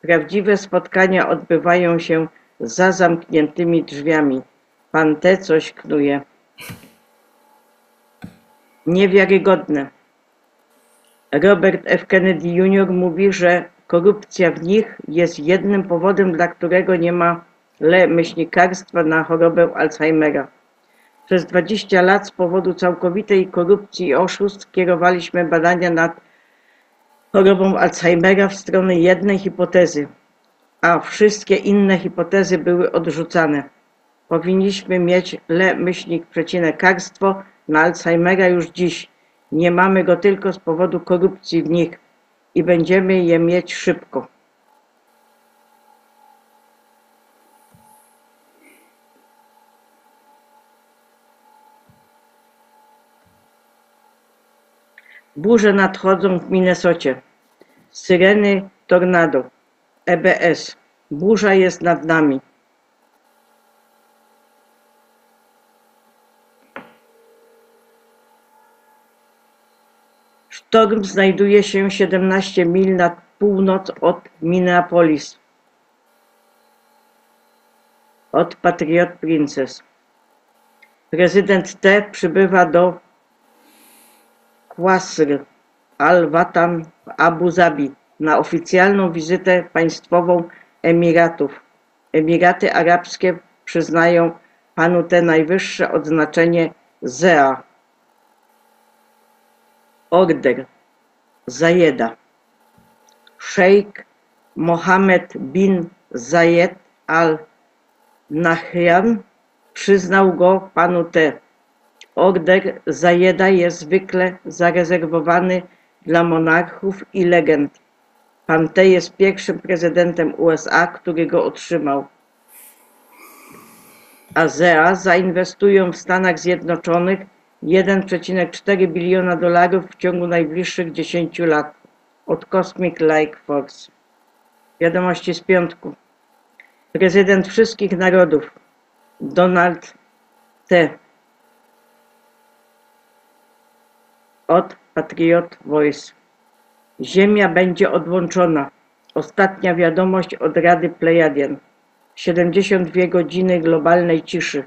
Prawdziwe spotkania odbywają się za zamkniętymi drzwiami. Pan T. coś knuje. Niewiarygodne. Robert F. Kennedy Jr. mówi, że korupcja w nich jest jednym powodem, dla którego nie ma myślnikarstwa na chorobę Alzheimera. Przez 20 lat z powodu całkowitej korupcji i oszustw kierowaliśmy badania nad chorobą Alzheimera w stronę jednej hipotezy, a wszystkie hipotezy były odrzucane. Powinniśmy mieć myślnikarstwo na Alzheimera już dziś. Nie mamy go tylko z powodu korupcji w nich i będziemy je mieć szybko. Burze nadchodzą w Minnesocie. Syreny tornado. EBS. Burza jest nad nami. Sztorm znajduje się 17 mil na północ od Minneapolis. Od Patriot Princess. Prezydent T. przybywa do Qasr al-Watan w Abu Zabi na oficjalną wizytę państwową Emiratów. Emiraty Arabskie przyznają panu T. najwyższe odznaczenie ZEA. Order Zayeda. Szejk Mohammed bin Zayed Al Nahyan przyznał go panu T. Order Zayeda jest zwykle zarezerwowany dla monarchów i legend. Pan T. jest pierwszym prezydentem USA, który go otrzymał. ASEA zainwestują w Stanach Zjednoczonych 1,4 biliona dolarów w ciągu najbliższych 10 lat od Cosmic Light Force. Wiadomości z piątku. Prezydent wszystkich narodów Donald T. Od Patriot Voice. Ziemia będzie odłączona. Ostatnia wiadomość od Rady Plejadian. 72 godziny globalnej ciszy.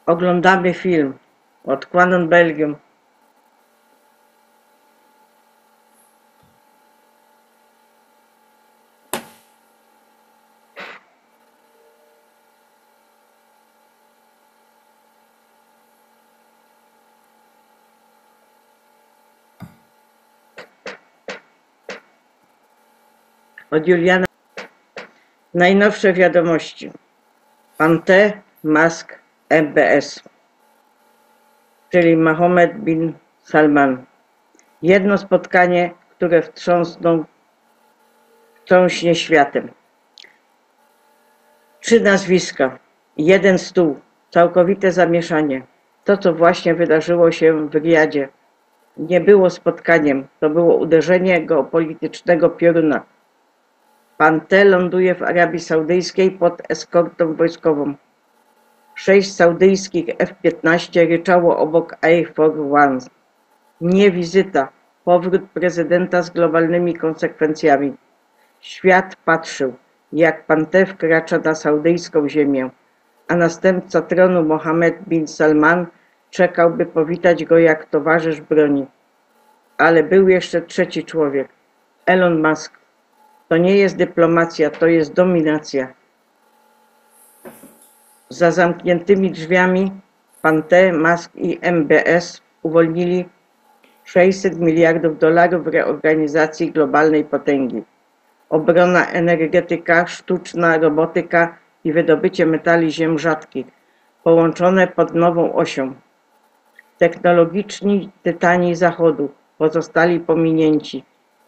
Oglądamy film od Quanon Belgium. Od Juliana. Najnowsze wiadomości. Pan T. Musk MBS, czyli Mohammed bin Salman. Jedno spotkanie, które wstrząśnie światem. 3 nazwiska, 1 stół, całkowite zamieszanie. To, co właśnie wydarzyło się w Riyadzie, nie było spotkaniem, to było uderzenie geopolitycznego pioruna. Pan T. ląduje w Arabii Saudyjskiej pod eskortą wojskową. 6 saudyjskich F-15 ryczało obok Air Force One. Nie wizyta, powrót prezydenta z globalnymi konsekwencjami. Świat patrzył, jak pan T. wkracza na saudyjską ziemię, a następca tronu Mohammed bin Salman czekał, by powitać go jak towarzysz broni. Ale był jeszcze trzeci człowiek, Elon Musk. To nie jest dyplomacja, to jest dominacja. Za zamkniętymi drzwiami pan T., Musk i MBS uwolnili 600 miliardów dolarów w reorganizacji globalnej potęgi. Obrona, energetyka, sztuczna robotyka i wydobycie metali ziem rzadkich, połączone pod nową osią. Technologiczni tytani Zachodu pozostali pominięci.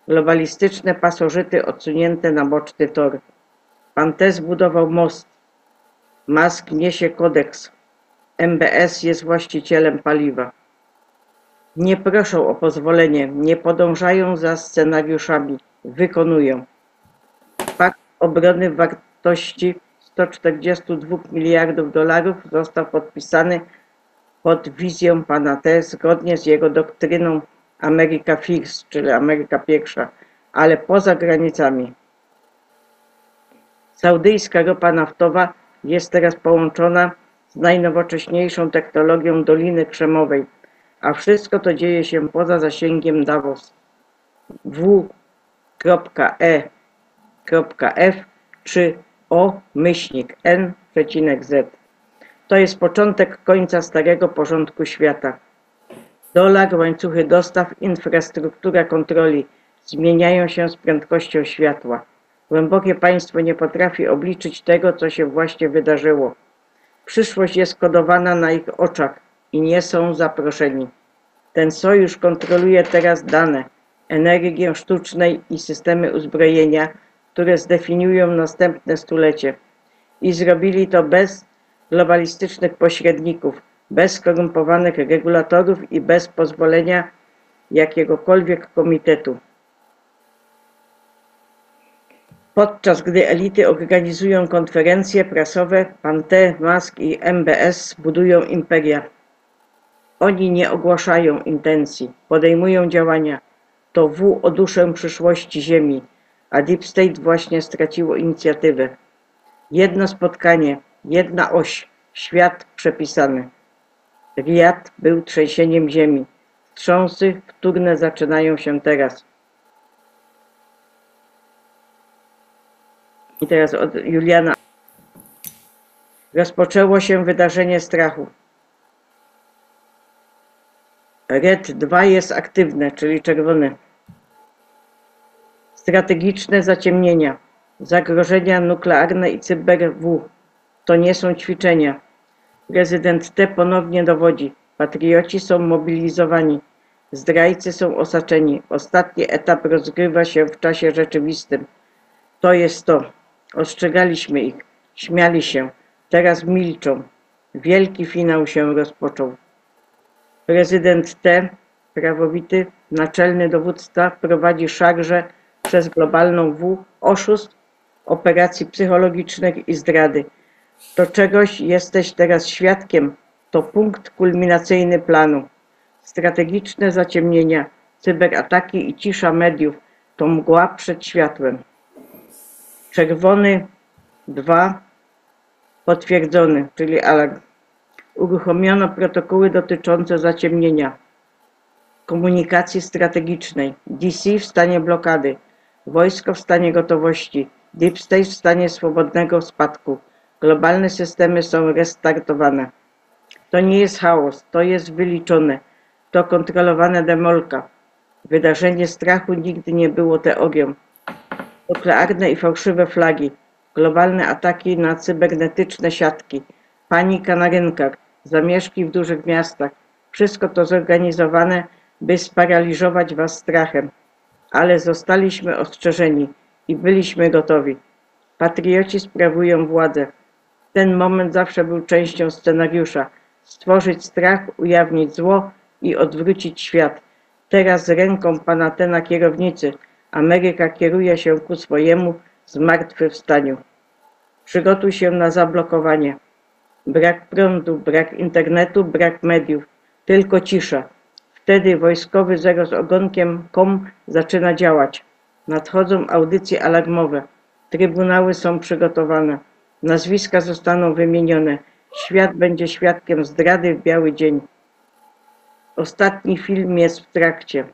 Globalistyczne pasożyty odsunięte na boczny tor. Pan T. zbudował most. Musk niesie kodeks. MBS jest właścicielem paliwa. Nie proszą o pozwolenie, nie podążają za scenariuszami, wykonują. Pakt obrony wartości 142 miliardów dolarów został podpisany pod wizją pana T. zgodnie z jego doktryną America First, czyli Ameryka Pierwsza, ale poza granicami. Saudyjska ropa naftowa jest teraz połączona z najnowocześniejszą technologią Doliny Krzemowej, a wszystko to dzieje się poza zasięgiem Davos. W.E.F czy O-N-Z. To jest początek końca starego porządku świata. Dolar, łańcuchy dostaw, infrastruktura kontroli zmieniają się z prędkością światła. Głębokie państwo nie potrafi obliczyć tego, co się właśnie wydarzyło. Przyszłość jest kodowana na ich oczach i nie są zaproszeni. Ten sojusz kontroluje teraz dane, energię sztucznej i systemy uzbrojenia, które zdefiniują następne stulecie. I zrobili to bez globalistycznych pośredników, bez skorumpowanych regulatorów i bez pozwolenia jakiegokolwiek komitetu. Podczas gdy elity organizują konferencje prasowe, pan T, Musk i MBS budują imperia. Oni nie ogłaszają intencji, podejmują działania. To W o duszę przyszłości Ziemi, a Deep State właśnie straciło inicjatywę. Jedno spotkanie, jedna oś, świat przepisany. Riyad był trzęsieniem ziemi. Wstrząsy wtórne zaczynają się teraz. I teraz od Juliana. Rozpoczęło się wydarzenie strachu. Red 2 jest aktywne, czyli czerwone. Strategiczne zaciemnienia. Zagrożenia nuklearne i cyber-W. To nie są ćwiczenia. Prezydent T ponownie dowodzi. Patrioci są mobilizowani. Zdrajcy są osaczeni. Ostatni etap rozgrywa się w czasie rzeczywistym. To jest to. Ostrzegaliśmy ich. Śmiali się. Teraz milczą. Wielki finał się rozpoczął. Prezydent T, prawowity, naczelny dowódca, prowadzi szarże przez globalną W, oszustw, operacji psychologicznych i zdrady. To czegoś jesteś teraz świadkiem. To punkt kulminacyjny planu. Strategiczne zaciemnienia, cyberataki i cisza mediów to mgła przed światłem. Czerwony 2 potwierdzony, czyli alarm. Uruchomiono protokoły dotyczące zaciemnienia. Komunikacji strategicznej. DC w stanie blokady. Wojsko w stanie gotowości. Deep State w stanie swobodnego spadku. Globalne systemy są restartowane. To nie jest chaos, to jest wyliczone. To kontrolowana demolka. Wydarzenie strachu nigdy nie było teorią. Nuklearne i fałszywe flagi. Globalne ataki na cybernetyczne siatki. Panika na rynkach. Zamieszki w dużych miastach. Wszystko to zorganizowane, by sparaliżować was strachem. Ale zostaliśmy ostrzeżeni i byliśmy gotowi. Patrioci sprawują władzę. Ten moment zawsze był częścią scenariusza. Stworzyć strach, ujawnić zło i odwrócić świat. Teraz ręką pana T na kierownicy. Ameryka kieruje się ku swojemu zmartwychwstaniu. Przygotuj się na zablokowanie. Brak prądu, brak internetu, brak mediów. Tylko cisza. Wtedy wojskowy zero z ogonkiem.com zaczyna działać. Nadchodzą audycje alarmowe. Trybunały są przygotowane. Nazwiska zostaną wymienione. Świat będzie świadkiem zdrady w biały dzień. Ostatni film jest w trakcie.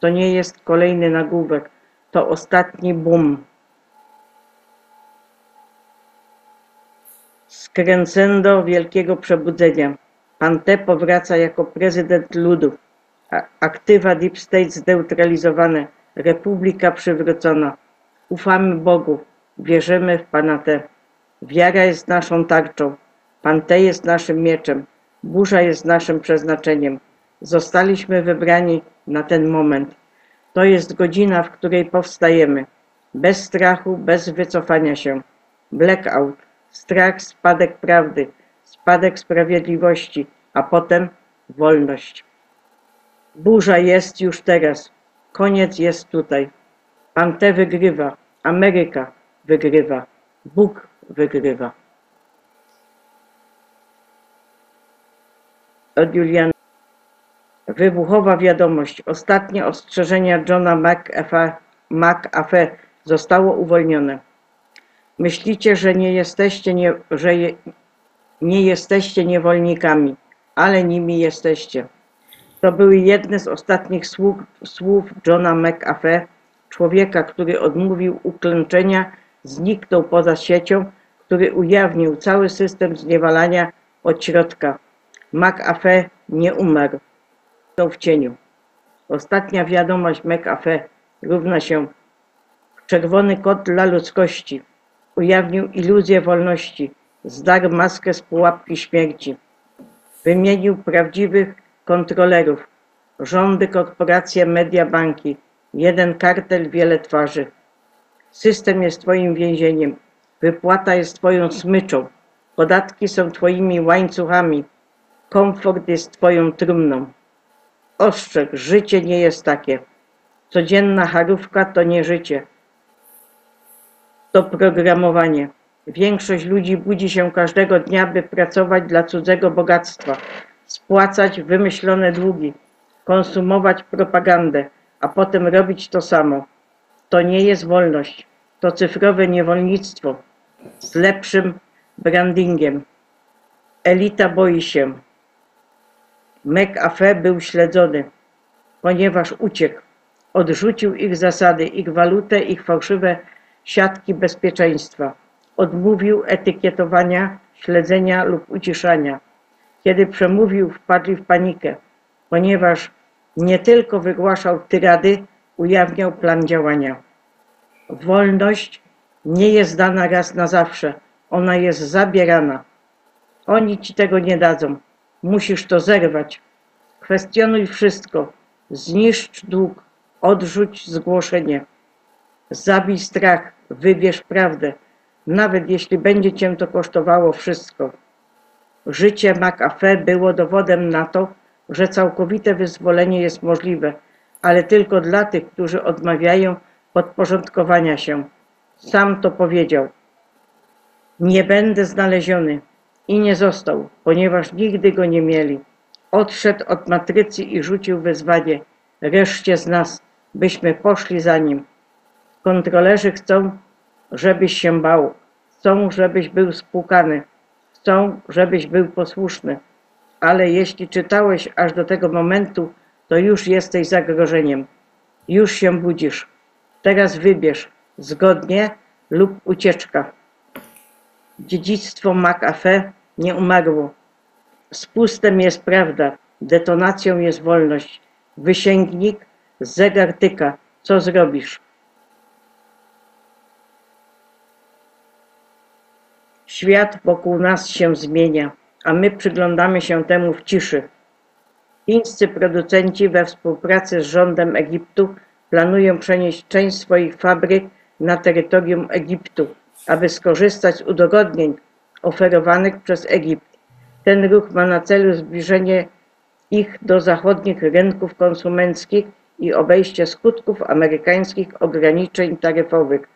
To nie jest kolejny nagłówek. To ostatni boom. Crescendo wielkiego przebudzenia. Pan T powraca jako prezydent ludu. Aktywa Deep State zneutralizowane. Republika przywrócona. Ufamy Bogu. Wierzymy w pana T. Wiara jest naszą tarczą. Pan T jest naszym mieczem. Burza jest naszym przeznaczeniem. Zostaliśmy wybrani na ten moment. To jest godzina, w której powstajemy. Bez strachu, bez wycofania się. Blackout. Strach, spadek prawdy. Spadek sprawiedliwości. A potem wolność. Burza jest już teraz. Koniec jest tutaj. Pan T wygrywa. Ameryka wygrywa. Bóg wygrywa. Od Juliana. Wybuchowa wiadomość. Ostatnie ostrzeżenia Johna McAfee zostało uwolnione. Myślicie, że nie jesteście niewolnikami, ale nimi jesteście. To były jedne z ostatnich słów Johna McAfee, człowieka, który odmówił uklęczenia, zniknął poza siecią, który ujawnił cały system zniewalania od środka. McAfee nie umarł. Są w cieniu. Ostatnia wiadomość McAfee równa się czerwony kod dla ludzkości. Ujawnił iluzję wolności. Zdarł maskę z pułapki śmierci. Wymienił prawdziwych kontrolerów. Rządy, korporacje, media, banki. Jeden kartel, wiele twarzy. System jest twoim więzieniem. Wypłata jest twoją smyczą. Podatki są twoimi łańcuchami. Komfort jest twoją trumną. Ostrzeg, życie nie jest takie. Codzienna charówka to nie życie. To programowanie. Większość ludzi budzi się każdego dnia, by pracować dla cudzego bogactwa, spłacać wymyślone długi, konsumować propagandę, a potem robić to samo. To nie jest wolność. To cyfrowe niewolnictwo z lepszym brandingiem. Elita boi się. McAfee był śledzony, ponieważ uciekł. Odrzucił ich zasady, ich walutę, ich fałszywe siatki bezpieczeństwa. Odmówił etykietowania, śledzenia lub uciszania. Kiedy przemówił, wpadli w panikę, ponieważ nie tylko wygłaszał tyrady, ujawniał plan działania. Wolność nie jest dana raz na zawsze. Ona jest zabierana. Oni ci tego nie dadzą. Musisz to zerwać. Kwestionuj wszystko. Zniszcz dług. Odrzuć zgłoszenie. Zabij strach. Wybierz prawdę. Nawet jeśli będzie cię to kosztowało wszystko. Życie McAfee było dowodem na to, że całkowite wyzwolenie jest możliwe, ale tylko dla tych, którzy odmawiają podporządkowania się. Sam to powiedział. Nie będę znaleziony. I nie został, ponieważ nigdy go nie mieli. Odszedł od matrycy i rzucił wyzwanie reszcie z nas, byśmy poszli za nim. Kontrolerzy chcą, żebyś się bał. Chcą, żebyś był spłukany. Chcą, żebyś był posłuszny. Ale jeśli czytałeś aż do tego momentu, to już jesteś zagrożeniem. Już się budzisz. Teraz wybierz zgodnie lub ucieczka. Dziedzictwo McAfee nie umarło. Spustem jest prawda, detonacją jest wolność. Wysięgnik, zegar tyka. Co zrobisz? Świat wokół nas się zmienia, a my przyglądamy się temu w ciszy. Chińscy producenci we współpracy z rządem Egiptu planują przenieść część swoich fabryk na terytorium Egiptu, aby skorzystać z udogodnień oferowanych przez Egipt. Ten ruch ma na celu zbliżenie ich do zachodnich rynków konsumenckich i obejście skutków amerykańskich ograniczeń taryfowych.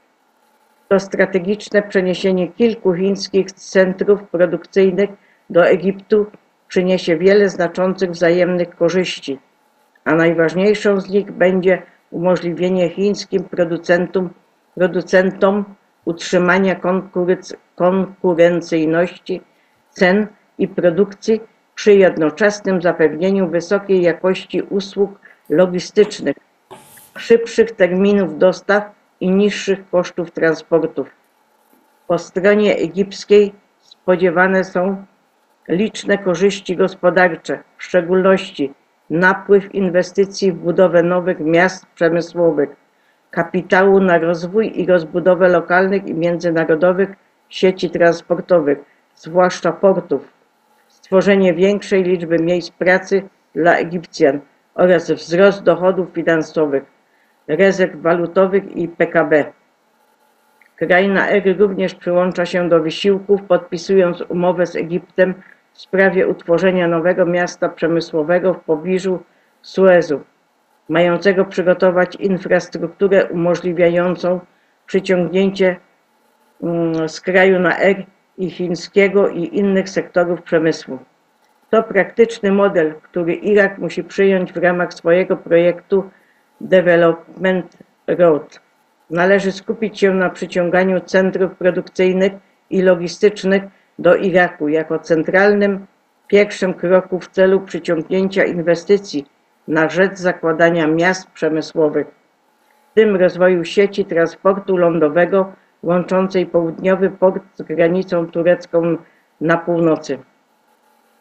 To strategiczne przeniesienie kilku chińskich centrów produkcyjnych do Egiptu przyniesie wiele znaczących wzajemnych korzyści, a najważniejszą z nich będzie umożliwienie chińskim producentom utrzymania konkurencyjności cen i produkcji przy jednoczesnym zapewnieniu wysokiej jakości usług logistycznych, szybszych terminów dostaw i niższych kosztów transportów. Po stronie egipskiej spodziewane są liczne korzyści gospodarcze, w szczególności napływ inwestycji w budowę nowych miast przemysłowych, kapitału na rozwój i rozbudowę lokalnych i międzynarodowych sieci transportowych, zwłaszcza portów, stworzenie większej liczby miejsc pracy dla Egipcjan oraz wzrost dochodów finansowych, rezerw walutowych i PKB. Kraina EG również przyłącza się do wysiłków, podpisując umowę z Egiptem w sprawie utworzenia nowego miasta przemysłowego w pobliżu Suezu, mającego przygotować infrastrukturę umożliwiającą przyciągnięcie z kraju na R i chińskiego i innych sektorów przemysłu. To praktyczny model, który Irak musi przyjąć w ramach swojego projektu Development Road. Należy skupić się na przyciąganiu centrów produkcyjnych i logistycznych do Iraku jako centralnym pierwszym kroku w celu przyciągnięcia inwestycji na rzecz zakładania miast przemysłowych, w tym rozwoju sieci transportu lądowego łączącej południowy port z granicą turecką na północy.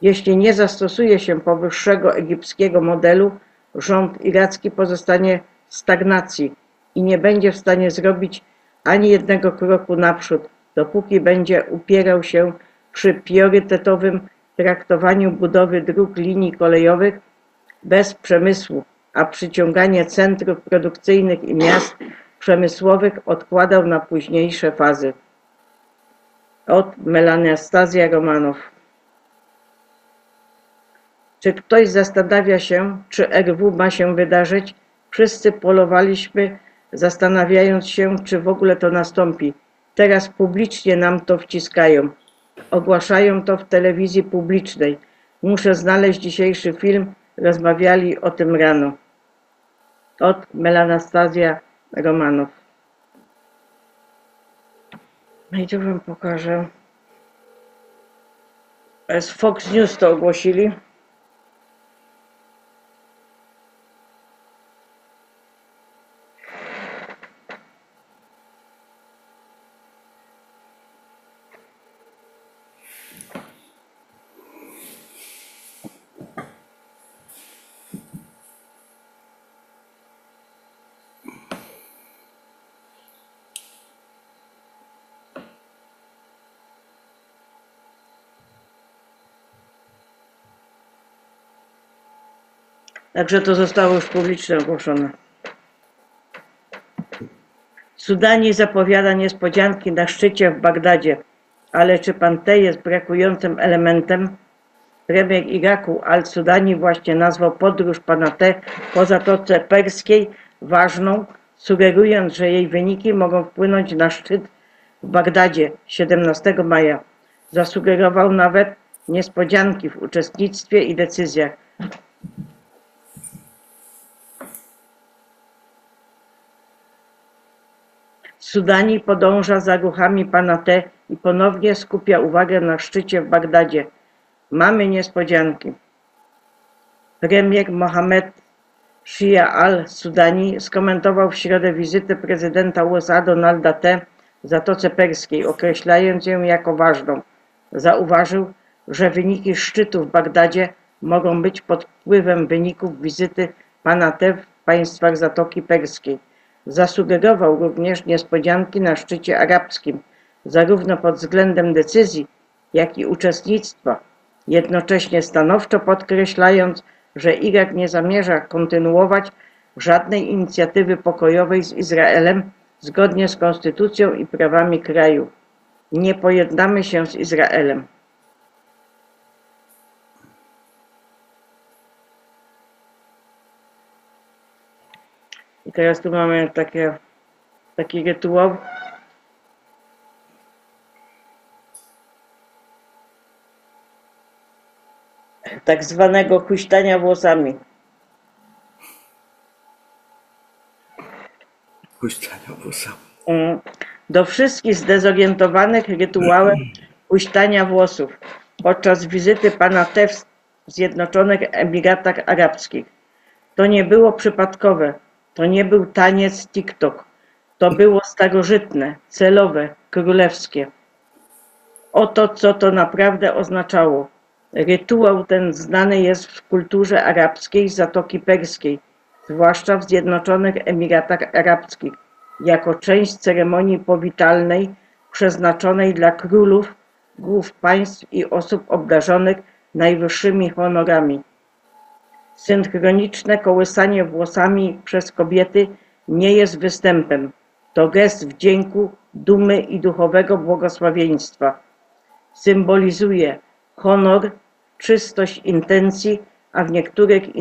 Jeśli nie zastosuje się powyższego egipskiego modelu, rząd iracki pozostanie w stagnacji i nie będzie w stanie zrobić ani jednego kroku naprzód, dopóki będzie upierał się przy priorytetowym traktowaniu budowy dróg linii kolejowych bez przemysłu, a przyciąganie centrów produkcyjnych i miast przemysłowych odkładał na późniejsze fazy. Od Melanastazja Romanow. Czy ktoś zastanawia się, czy RW ma się wydarzyć? Wszyscy polowaliśmy, zastanawiając się, czy w ogóle to nastąpi. Teraz publicznie nam to wciskają. Ogłaszają to w telewizji publicznej. Muszę znaleźć dzisiejszy film. Rozmawiali o tym rano. Od Melanastazja Romanow. No i tu wam pokażę. Z Fox News to ogłosili. Także to zostało już publicznie ogłoszone. Sudani zapowiada niespodzianki na szczycie w Bagdadzie, ale czy pan T jest brakującym elementem? Premier Iraku al-Sudani właśnie nazwał podróż pana T po Zatoce Perskiej ważną, sugerując, że jej wyniki mogą wpłynąć na szczyt w Bagdadzie 17 maja. Zasugerował nawet niespodzianki w uczestnictwie i decyzjach. Sudani podąża za ruchami pana T i ponownie skupia uwagę na szczycie w Bagdadzie. Mamy niespodzianki. Premier Mohamed Shia al-Sudani skomentował w środę wizytę prezydenta USA Donalda T. w Zatoce Perskiej, określając ją jako ważną. Zauważył, że wyniki szczytu w Bagdadzie mogą być pod wpływem wyników wizyty pana T. w państwach Zatoki Perskiej. Zasugerował również niespodzianki na szczycie arabskim, zarówno pod względem decyzji, jak i uczestnictwa, jednocześnie stanowczo podkreślając, że Irak nie zamierza kontynuować żadnej inicjatywy pokojowej z Izraelem zgodnie z konstytucją i prawami kraju. Nie pojednamy się z Izraelem. I teraz tu mamy taki rytuał. Tak zwanego huśtania włosami. Huśtania włosami. Do wszystkich zdezorientowanych rytuałem huśtania włosów podczas wizyty pana T w Zjednoczonych Emiratach Arabskich. To nie było przypadkowe. To nie był taniec TikTok. To było starożytne, celowe, królewskie. Oto co to naprawdę oznaczało. Rytuał ten znany jest w kulturze arabskiej Zatoki Perskiej, zwłaszcza w Zjednoczonych Emiratach Arabskich, jako część ceremonii powitalnej przeznaczonej dla królów, głów państw i osób obdarzonych najwyższymi honorami. Synchroniczne kołysanie włosami przez kobiety nie jest występem. To gest wdzięku, dumy i duchowego błogosławieństwa. Symbolizuje honor, czystość intencji, a w niektórych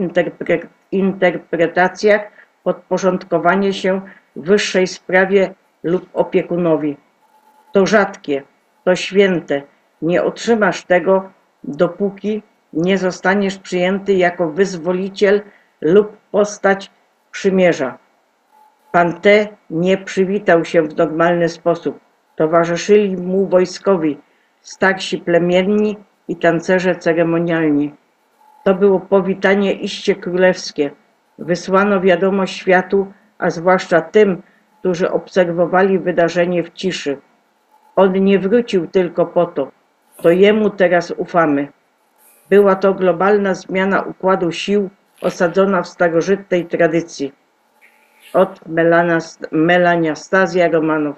interpretacjach podporządkowanie się wyższej sprawie lub opiekunowi. To rzadkie, to święte. Nie otrzymasz tego, dopóki nie zostaniesz przyjęty jako wyzwoliciel lub postać przymierza. Pan T. nie przywitał się w normalny sposób. Towarzyszyli mu wojskowi, starsi plemienni i tancerze ceremonialni. To było powitanie iście królewskie. Wysłano wiadomość światu, a zwłaszcza tym, którzy obserwowali wydarzenie w ciszy. On nie wrócił tylko po to. To jemu teraz ufamy. Była to globalna zmiana układu sił osadzona w starożytnej tradycji. Od Melania Stazja Romanow.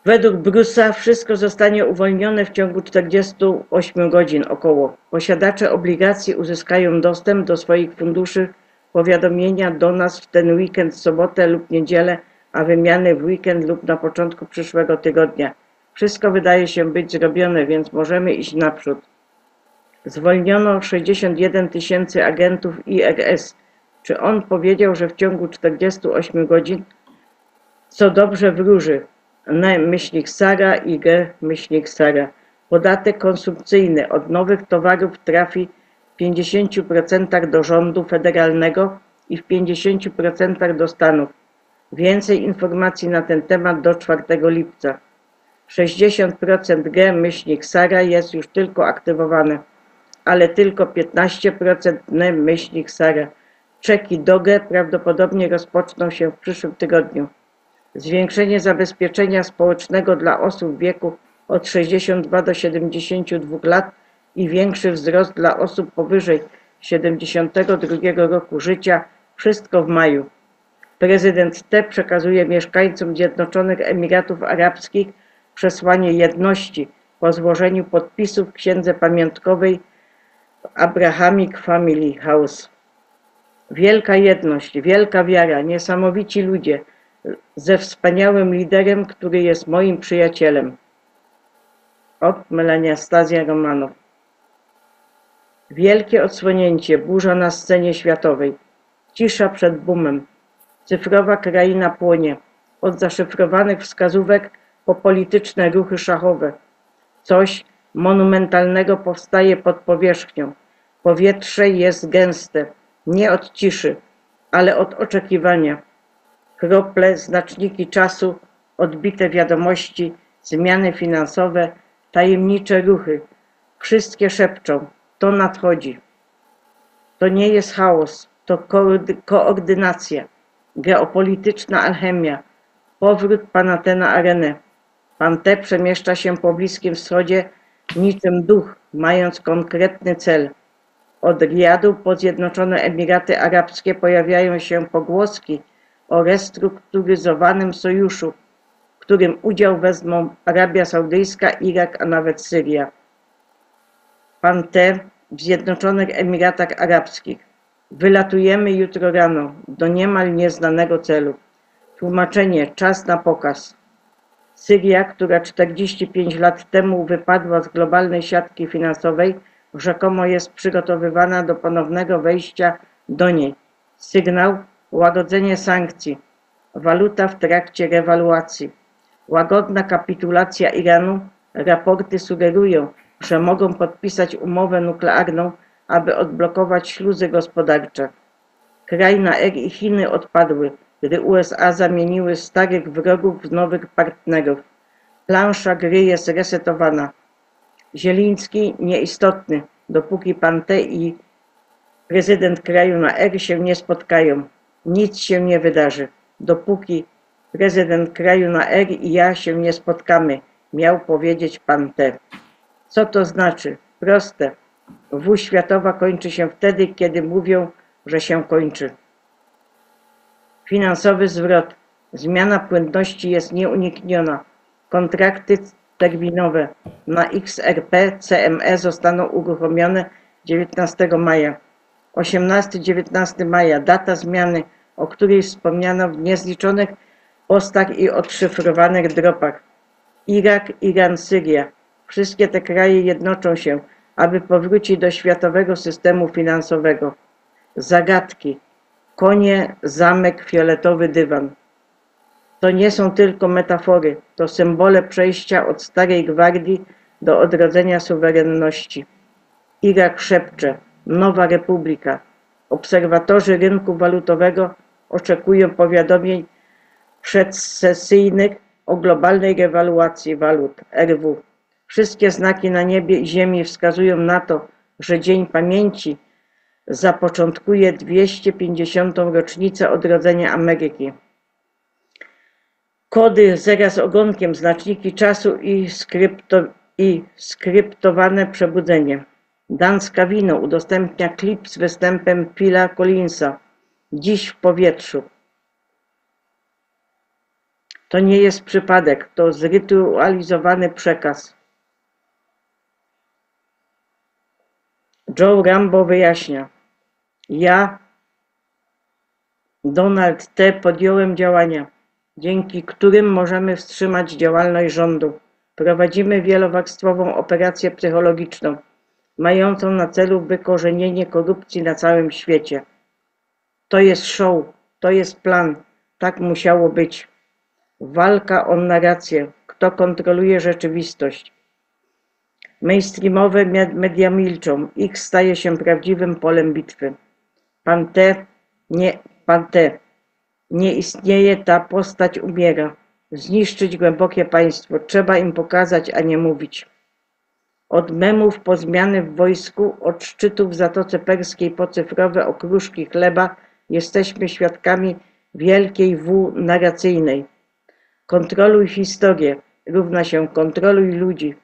Według Bruce'a wszystko zostanie uwolnione w ciągu 48 godzin około. Posiadacze obligacji uzyskają dostęp do swoich funduszy, powiadomienia do nas w ten weekend, sobotę lub niedzielę, a wymiany w weekend lub na początku przyszłego tygodnia. Wszystko wydaje się być zrobione, więc możemy iść naprzód. Zwolniono 61 000 agentów IRS. Czy on powiedział, że w ciągu 48 godzin, co dobrze wróży? N-Sara i G-Sara. Podatek konsumpcyjny od nowych towarów trafi w 50% do rządu federalnego i w 50% do Stanów. Więcej informacji na ten temat do 4 lipca. 60% G-Sara jest już tylko aktywowane, ale tylko 15% N-Sara. Czeki do G prawdopodobnie rozpoczną się w przyszłym tygodniu. Zwiększenie zabezpieczenia społecznego dla osób w wieku od 62 do 72 lat i większy wzrost dla osób powyżej 72 roku życia. Wszystko w maju. Prezydent T. przekazuje mieszkańcom Zjednoczonych Emiratów Arabskich przesłanie jedności po złożeniu podpisów w księdze pamiątkowej Abrahamic Family House. Wielka jedność, wielka wiara, niesamowici ludzie, ze wspaniałym liderem, który jest moim przyjacielem. Od Melania Stazja Romanow. Wielkie odsłonięcie, burza na scenie światowej. Cisza przed boomem. Cyfrowa kraina płonie. Od zaszyfrowanych wskazówek po polityczne ruchy szachowe. Coś monumentalnego powstaje pod powierzchnią. Powietrze jest gęste. Nie od ciszy, ale od oczekiwania. Krople, znaczniki czasu, odbite wiadomości, zmiany finansowe, tajemnicze ruchy. Wszystkie szepczą. To nadchodzi. To nie jest chaos, to koordynacja, geopolityczna alchemia, powrót pana T na arenę. Pan T przemieszcza się po Bliskim Wschodzie niczym duch, mając konkretny cel. Od Riyadu po Zjednoczone Emiraty Arabskie pojawiają się pogłoski o restrukturyzowanym sojuszu, w którym udział wezmą Arabia Saudyjska, Irak, a nawet Syria. Pan T. w Zjednoczonych Emiratach Arabskich. Wylatujemy jutro rano do niemal nieznanego celu. Tłumaczenie: czas na pokaz. Syria, która 45 lat temu wypadła z globalnej siatki finansowej, rzekomo jest przygotowywana do ponownego wejścia do niej. Sygnał: łagodzenie sankcji. Waluta w trakcie rewaluacji. Łagodna kapitulacja Iranu. Raporty sugerują, że mogą podpisać umowę nuklearną, aby odblokować śluzy gospodarcze. Kraj na R i Chiny odpadły, gdy USA zamieniły starych wrogów w nowych partnerów. Plansza gry jest resetowana. Zieliński nieistotny, dopóki pan T i prezydent kraju na R się nie spotkają. Nic się nie wydarzy, dopóki prezydent kraju na R i ja się nie spotkamy, miał powiedzieć pan T. Co to znaczy? Proste. W światowa kończy się wtedy, kiedy mówią, że się kończy. Finansowy zwrot. Zmiana płynności jest nieunikniona. Kontrakty terminowe na XRP CME zostaną uruchomione 19 maja. 18-19 maja, data zmiany, o której wspomniano w niezliczonych postach i odszyfrowanych dropach. Irak, Iran, Syria. Wszystkie te kraje jednoczą się, aby powrócić do światowego systemu finansowego. Zagadki. Konie, zamek, fioletowy dywan. To nie są tylko metafory, to symbole przejścia od starej gwardii do odrodzenia suwerenności. Irak szepcze, nowa republika. Obserwatorzy rynku walutowego oczekują powiadomień przedsesyjnych o globalnej rewaluacji walut RW. Wszystkie znaki na niebie i ziemi wskazują na to, że Dzień Pamięci zapoczątkuje 250. rocznicę odrodzenia Ameryki. Kody zera z ogonkiem, znaczniki czasu i skryptowane przebudzenie. Dan Scavino udostępnia klip z występem Phila Collinsa. Dziś w powietrzu. To nie jest przypadek, to zrytualizowany przekaz. Joe Rambo wyjaśnia. Ja, Donald T., podjąłem działania, dzięki którym możemy wstrzymać działalność rządu. Prowadzimy wielowarstwową operację psychologiczną, mającą na celu wykorzenienie korupcji na całym świecie. To jest show, to jest plan, tak musiało być. Walka o narrację, kto kontroluje rzeczywistość. Mainstreamowe media milczą, X staje się prawdziwym polem bitwy. Pan T. Nie istnieje, ta postać umiera. Zniszczyć głębokie państwo, trzeba im pokazać, a nie mówić. Od memów po zmiany w wojsku, od szczytów w Zatoce Perskiej po cyfrowe okruszki chleba jesteśmy świadkami wielkiej W narracyjnej. Kontroluj historię, równa się kontroluj ludzi.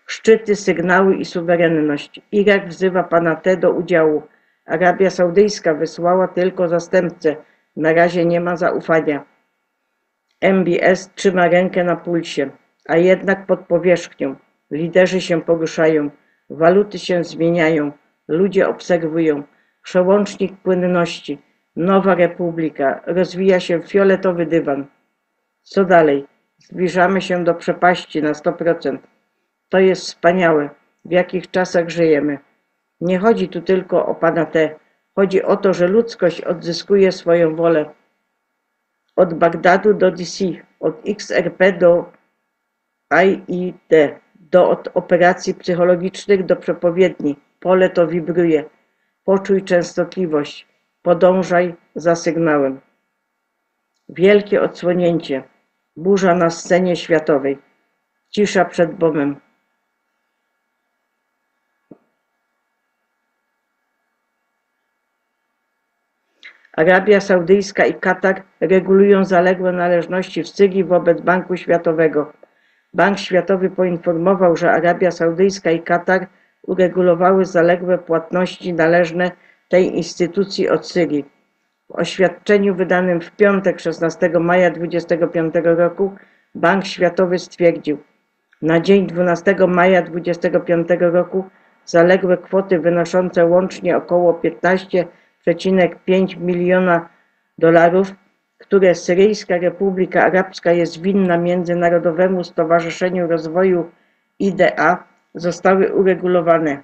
Szczyty, sygnały i suwerenność. Irak wzywa pana T. do udziału. Arabia Saudyjska wysłała tylko zastępcę. Na razie nie ma zaufania. MBS trzyma rękę na pulsie, a jednak pod powierzchnią. Liderzy się poruszają, waluty się zmieniają, ludzie obserwują. Przełącznik płynności, nowa republika, rozwija się fioletowy dywan. Co dalej? Zbliżamy się do przepaści na 100%. To jest wspaniałe, w jakich czasach żyjemy. Nie chodzi tu tylko o pana T. Chodzi o to, że ludzkość odzyskuje swoją wolę. Od Bagdadu do DC, od XRP do IID, od operacji psychologicznych do przepowiedni. Pole to wibruje. Poczuj częstotliwość. Podążaj za sygnałem. Wielkie odsłonięcie. Burza na scenie światowej. Cisza przed bombem. Arabia Saudyjska i Katar regulują zaległe należności w Syrii wobec Banku Światowego. Bank Światowy poinformował, że Arabia Saudyjska i Katar uregulowały zaległe płatności należne tej instytucji od Syrii. W oświadczeniu wydanym w piątek 16 maja 2025 roku Bank Światowy stwierdził: na dzień 12 maja 2025 roku zaległe kwoty wynoszące łącznie około 15,5 miliona dolarów, które Syryjska Republika Arabska jest winna Międzynarodowemu Stowarzyszeniu Rozwoju IDA, zostały uregulowane.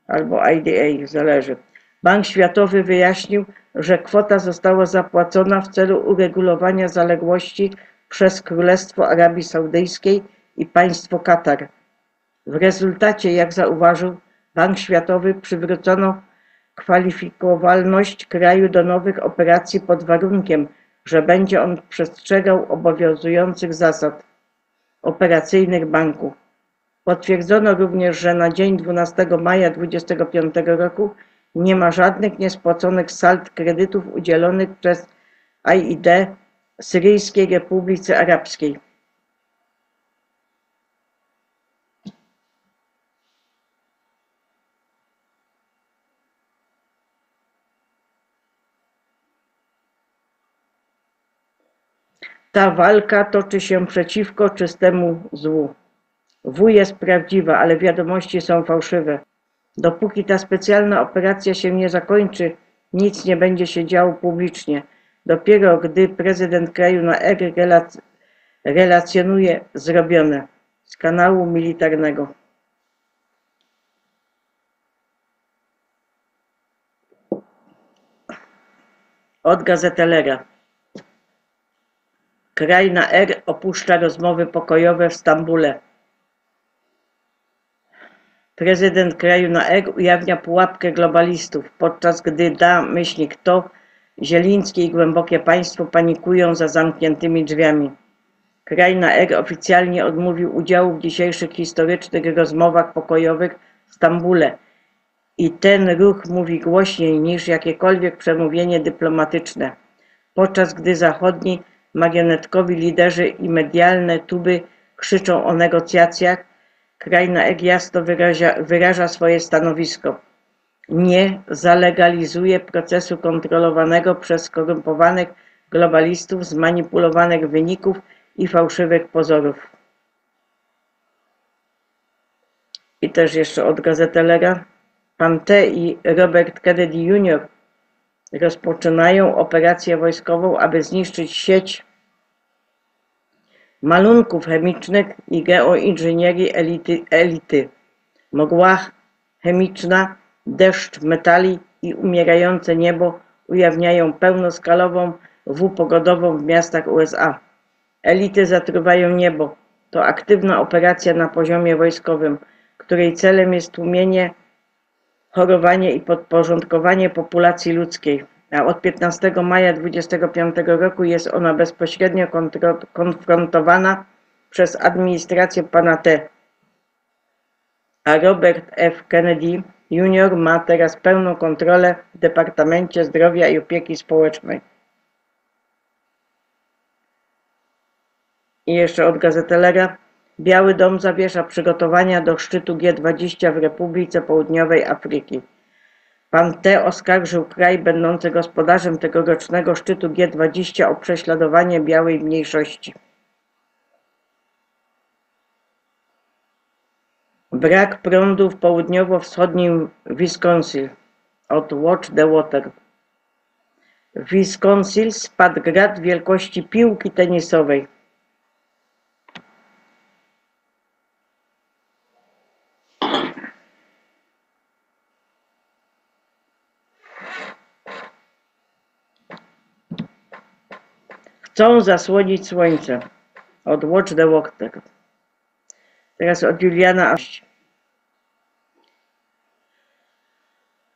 Albo IDA, zależy. Bank Światowy wyjaśnił, że kwota została zapłacona w celu uregulowania zaległości przez Królestwo Arabii Saudyjskiej i państwo Katar. W rezultacie, jak zauważył Bank Światowy, przywrócono kwalifikowalność kraju do nowych operacji pod warunkiem, że będzie on przestrzegał obowiązujących zasad operacyjnych banku. Potwierdzono również, że na dzień 12 maja 2025 roku nie ma żadnych niespłaconych sald kredytów udzielonych przez IID Syryjskiej Republice Arabskiej. Ta walka toczy się przeciwko czystemu złu. W jest prawdziwa, ale wiadomości są fałszywe. Dopóki ta specjalna operacja się nie zakończy, nic nie będzie się działo publicznie. Dopiero gdy prezydent kraju na R relacjonuje zrobione z kanału militarnego. Od gazetelera. Kraj na R opuszcza rozmowy pokojowe w Stambule. Prezydent kraju na R ujawnia pułapkę globalistów, podczas gdy to Zieliński i Głębokie Państwo panikują za zamkniętymi drzwiami. Kraj na R oficjalnie odmówił udziału w dzisiejszych historycznych rozmowach pokojowych w Stambule i ten ruch mówi głośniej niż jakiekolwiek przemówienie dyplomatyczne, podczas gdy zachodni marionetkowi liderzy i medialne tuby krzyczą o negocjacjach. Kraj na R jasno wyraża swoje stanowisko. Nie zalegalizuje procesu kontrolowanego przez skorumpowanych globalistów, zmanipulowanych wyników i fałszywych pozorów. I też jeszcze od gazetelera. Pan T. i Robert Kennedy Jr. rozpoczynają operację wojskową, aby zniszczyć sieć malunków chemicznych i geoinżynierii elity. Mgła chemiczna, deszcz metali i umierające niebo ujawniają pełnoskalową pogodową w miastach USA. Elity zatruwają niebo. To aktywna operacja na poziomie wojskowym, której celem jest tłumienie, chorowanie i podporządkowanie populacji ludzkiej. A od 15 maja 2025 roku jest ona bezpośrednio konfrontowana przez administrację pana T. A Robert F. Kennedy Jr. ma teraz pełną kontrolę w Departamencie Zdrowia i Opieki Społecznej. I jeszcze od gazetelera. Biały Dom zawiesza przygotowania do szczytu G20 w Republice Południowej Afryki. Pan T. oskarżył kraj będący gospodarzem tegorocznego szczytu G20 o prześladowanie białej mniejszości. Brak prądu w południowo-wschodnim Wisconsin. Od Watch the Water. W Wisconsin spadł grad wielkości piłki tenisowej. Chcą zasłonić słońce. Od Watch the Water. Teraz od Juliana.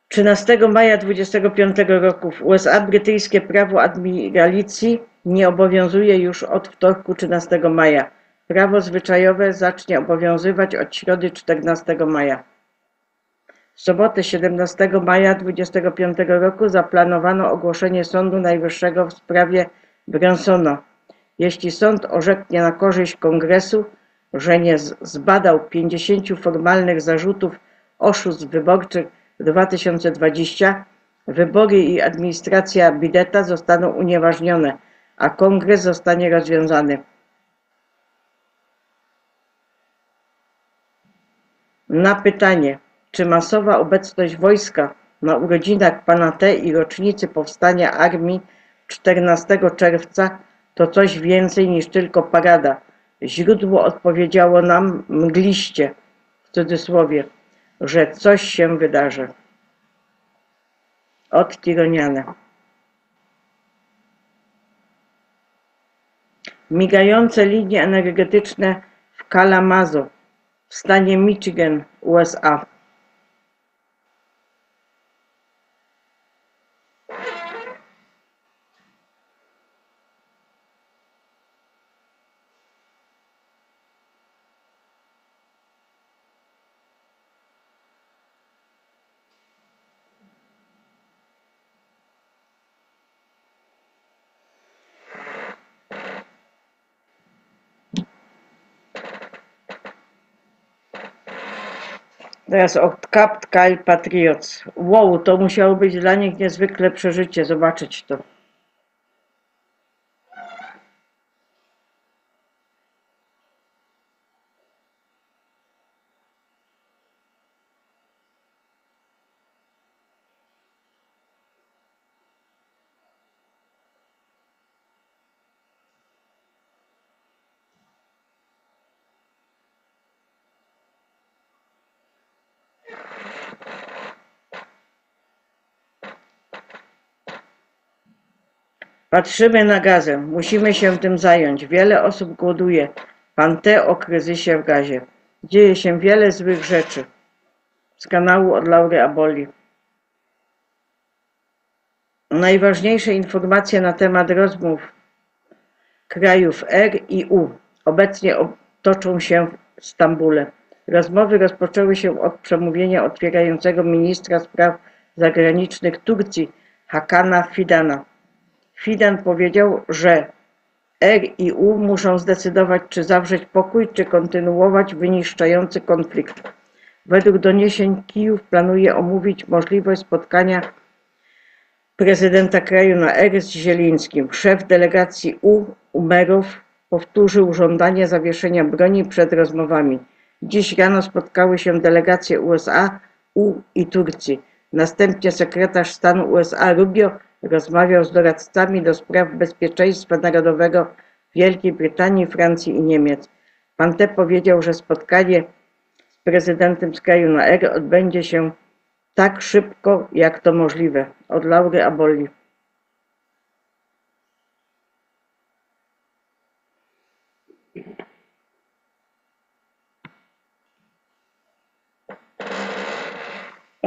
13 maja 25 roku w USA brytyjskie prawo admiralicji nie obowiązuje już od wtorku 13 maja. Prawo zwyczajowe zacznie obowiązywać od środy 14 maja. W sobotę 17 maja 25 roku zaplanowano ogłoszenie Sądu Najwyższego w sprawie Bransona. Jeśli sąd orzeknie na korzyść Kongresu, że nie zbadał 50 formalnych zarzutów oszustw wyborczych w 2020, wybory i administracja Bideta zostaną unieważnione, a Kongres zostanie rozwiązany. Na pytanie, czy masowa obecność wojska na urodzinach pana T. i rocznicy powstania armii 14 czerwca to coś więcej niż tylko parada, źródło odpowiedziało nam mgliście, w cudzysłowie, że coś się wydarzy. Od Tironiana. Migające linie energetyczne w Kalamazoo w stanie Michigan, USA. Teraz od Capt Kyle Patriots. Wow, to musiało być dla nich niezwykle przeżycie, zobaczyć to. Patrzymy na gazę. Musimy się tym zająć. Wiele osób głoduje. Pan T. o kryzysie w gazie. Dzieje się wiele złych rzeczy. Z kanału od Laury Abolli. Najważniejsze informacje na temat rozmów krajów R i U obecnie toczą się w Stambule. Rozmowy rozpoczęły się od przemówienia otwierającego ministra spraw zagranicznych Turcji Hakana Fidana. Fidan powiedział, że R i U muszą zdecydować, czy zawrzeć pokój, czy kontynuować wyniszczający konflikt. Według doniesień Kijów planuje omówić możliwość spotkania prezydenta kraju na R z Zielińskim. Szef delegacji Umerow powtórzył żądanie zawieszenia broni przed rozmowami. Dziś rano spotkały się delegacje USA, U i Turcji. Następnie sekretarz stanu USA Rubio rozmawiał z doradcami do spraw bezpieczeństwa narodowego Wielkiej Brytanii, Francji i Niemiec. Pan T. powiedział, że spotkanie z prezydentem z kraju na R odbędzie się tak szybko, jak to możliwe. Od Laury Abolli.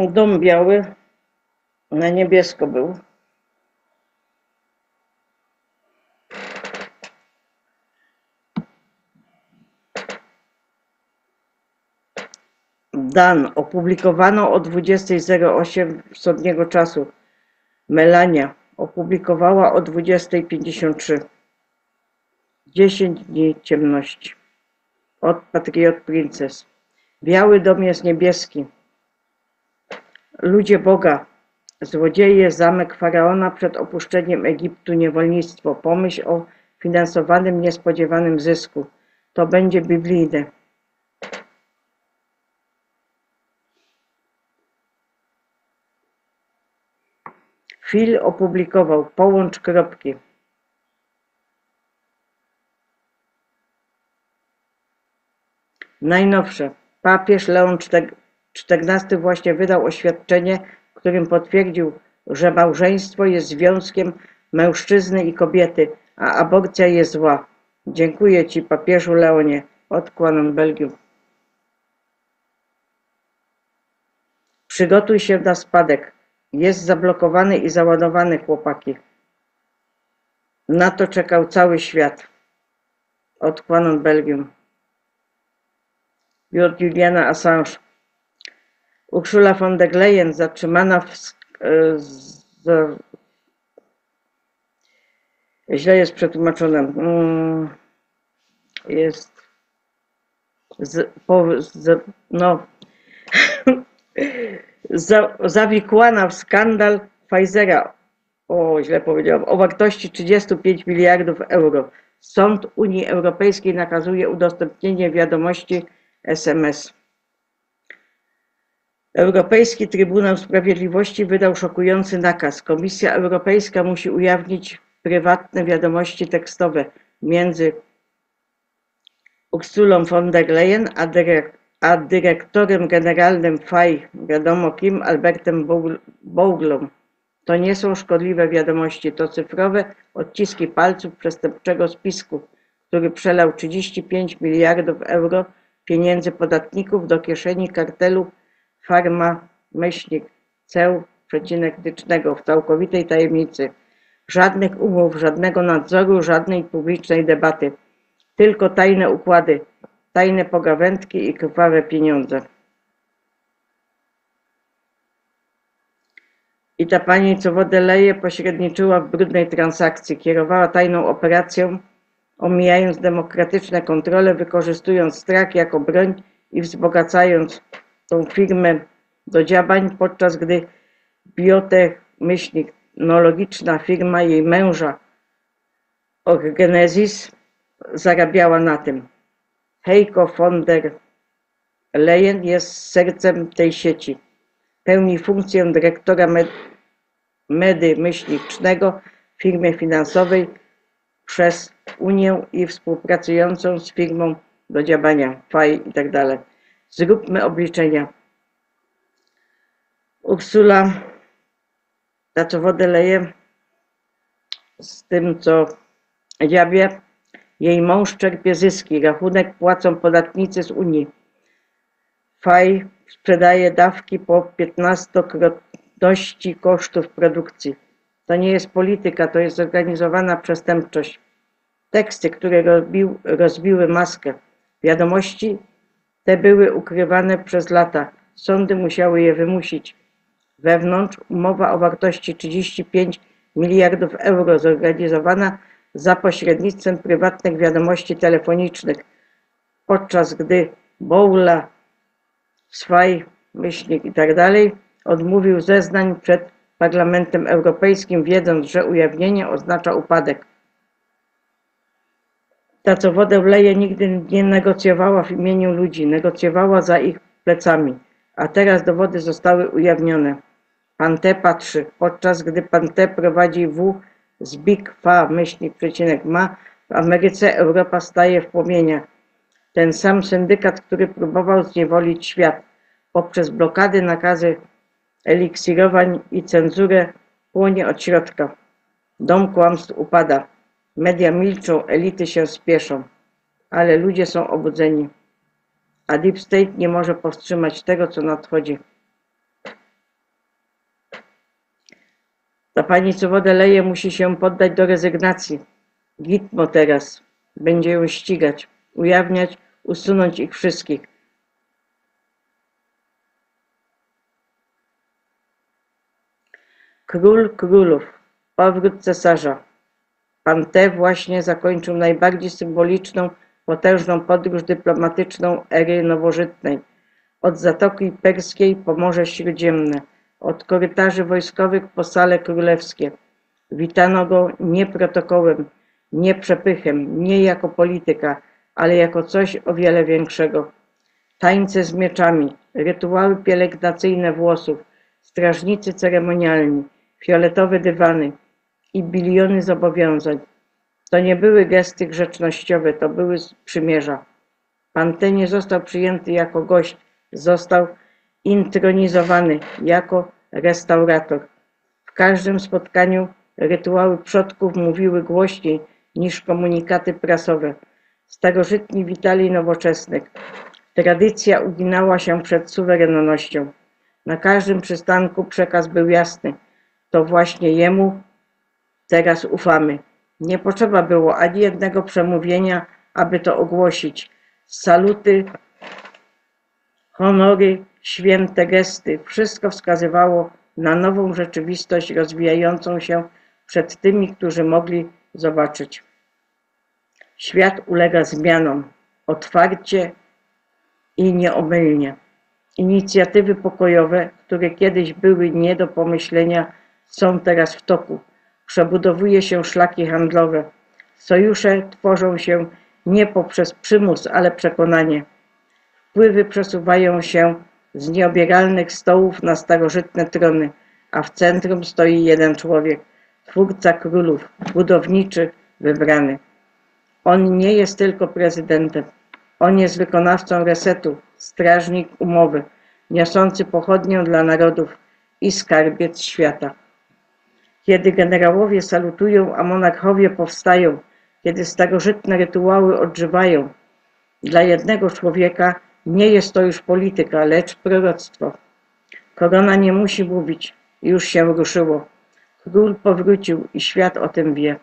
Dom biały na niebiesko był. Dan opublikowano o 20:08 wschodniego czasu. Melania opublikowała o 20:53. 10 dni ciemności. Od Patriot Princess. Biały dom jest niebieski. Ludzie Boga. Złodzieje, zamek faraona przed opuszczeniem Egiptu, niewolnictwo. Pomyśl o finansowanym, niespodziewanym zysku. To będzie biblijne. Phil opublikował. Połącz kropki. Najnowsze. Papież Leon XIV właśnie wydał oświadczenie, w którym potwierdził, że małżeństwo jest związkiem mężczyzny i kobiety, a aborcja jest zła. Dziękuję Ci, papieżu Leonie. Odkładam Belgium. Przygotuj się na spadek. Jest zablokowany i załadowany, chłopaki. Na to czekał cały świat. Odkładam Belgium. Piotr Juliana Assange. Ursula von der Leyen zatrzymana źle jest przetłumaczone. Jest zawikłana w skandal Pfizera, źle powiedziałam, o wartości 35 miliardów euro. Sąd Unii Europejskiej nakazuje udostępnienie wiadomości SMS. Europejski Trybunał Sprawiedliwości wydał szokujący nakaz. Komisja Europejska musi ujawnić prywatne wiadomości tekstowe między Ursulą von der Leyen a dyrektorem generalnym FAI, wiadomo kim, Albertem Bourglą. To nie są szkodliwe wiadomości, to cyfrowe odciski palców przestępczego spisku, który przelał 35 miliardów euro pieniędzy podatników do kieszeni kartelu Pharma-CEU w całkowitej tajemnicy. Żadnych umów, żadnego nadzoru, żadnej publicznej debaty. Tylko tajne układy, tajne pogawędki i krwawe pieniądze. I ta pani, co wodę leje, pośredniczyła w brudnej transakcji, kierowała tajną operacją, omijając demokratyczne kontrole, wykorzystując strach jako broń i wzbogacając tą firmę do działań, podczas gdy biotechnologiczna firma jej męża Orgenesis zarabiała na tym. Heiko von der Leyen jest sercem tej sieci. Pełni funkcję dyrektora medy-cznego w firmie finansowej przez Unię i współpracującą z firmą do działania FAI itd. Zróbmy obliczenia. Ursula, ta co wodę leje, z tym, co ja wiem, jej mąż czerpie zyski, rachunek płacą podatnicy z Unii. Faj sprzedaje dawki po 15-krotności kosztów produkcji. To nie jest polityka, to jest zorganizowana przestępczość. Teksty, które rozbiły maskę. Wiadomości te były ukrywane przez lata. Sądy musiały je wymusić. Wewnątrz umowa o wartości 35 miliardów euro zorganizowana za pośrednictwem prywatnych wiadomości telefonicznych, podczas gdy Boula, Swaj, myślnik itd. odmówił zeznań przed Parlamentem Europejskim, wiedząc, że ujawnienie oznacza upadek. Ta, co wodę wleje, nigdy nie negocjowała w imieniu ludzi, negocjowała za ich plecami, a teraz dowody zostały ujawnione. Pan T patrzy, podczas gdy pan T prowadzi W z Big Fa, ma, w Ameryce Europa staje w płomieniach. Ten sam syndykat, który próbował zniewolić świat poprzez blokady, nakazy eliksirowań i cenzurę, płonie od środka. Dom kłamstw upada. Media milczą, elity się spieszą, ale ludzie są obudzeni, a Deep State nie może powstrzymać tego, co nadchodzi. Ta pani, co wodę leje, musi się poddać do rezygnacji. Gitmo teraz będzie ją ścigać, ujawniać, usunąć ich wszystkich. Król królów, powrót cesarza. Pan T właśnie zakończył najbardziej symboliczną, potężną podróż dyplomatyczną ery nowożytnej. Od Zatoki Perskiej po Morze Śródziemne, od korytarzy wojskowych po sale królewskie. Witano go nie protokołem, nie przepychem, nie jako polityka, ale jako coś o wiele większego. Tańce z mieczami, rytuały pielęgnacyjne włosów, strażnicy ceremonialni, fioletowe dywany i biliony zobowiązań. To nie były gesty grzecznościowe, to były przymierza. Pan T nie został przyjęty jako gość, został intronizowany jako restaurator. W każdym spotkaniu rytuały przodków mówiły głośniej niż komunikaty prasowe. Starożytni witali nowoczesnych. Tradycja uginała się przed suwerennością. Na każdym przystanku przekaz był jasny. To właśnie jemu teraz ufamy. Nie potrzeba było ani jednego przemówienia, aby to ogłosić. Saluty, honory, święte gesty, wszystko wskazywało na nową rzeczywistość rozwijającą się przed tymi, którzy mogli zobaczyć. Świat ulega zmianom, otwarcie i nieomylnie. Inicjatywy pokojowe, które kiedyś były nie do pomyślenia, są teraz w toku. Przebudowuje się szlaki handlowe. Sojusze tworzą się nie poprzez przymus, ale przekonanie. Wpływy przesuwają się z nieobieralnych stołów na starożytne trony, a w centrum stoi jeden człowiek, twórca królów, budowniczy, wybrany. On nie jest tylko prezydentem. On jest wykonawcą resetu, strażnik umowy, niosący pochodnię dla narodów i skarbiec świata. Kiedy generałowie salutują, a monarchowie powstają, kiedy starożytne rytuały odżywają, dla jednego człowieka nie jest to już polityka, lecz proroctwo. Korona nie musi mówić, już się ruszyło. Król powrócił i świat o tym wie.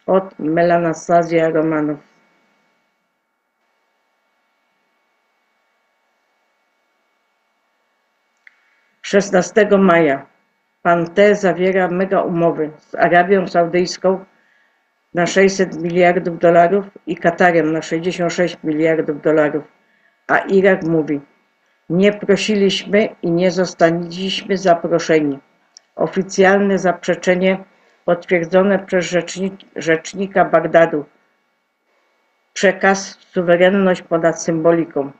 Od Melanastazja Romanow. 16 maja pan T zawiera mega umowy z Arabią Saudyjską na 600 miliardów dolarów i Katarem na 66 miliardów dolarów, a Irak mówi: nie prosiliśmy i nie zostaliśmy zaproszeni. Oficjalne zaprzeczenie potwierdzone przez rzecznika Bagdadu. Przekaz: suwerenność ponad symboliką.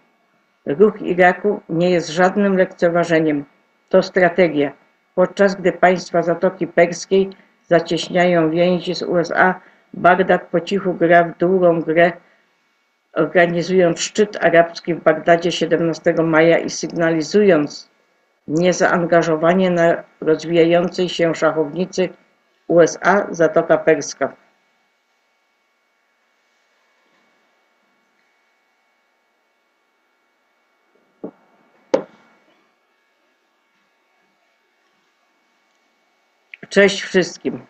Ruch Iraku nie jest żadnym lekceważeniem. To strategia. Podczas gdy państwa Zatoki Perskiej zacieśniają więzi z USA, Bagdad po cichu gra w długą grę, organizując szczyt arabski w Bagdadzie 17 maja i sygnalizując niezaangażowanie na rozwijającej się szachownicy USA, Zatoka Perska. Cześć wszystkim.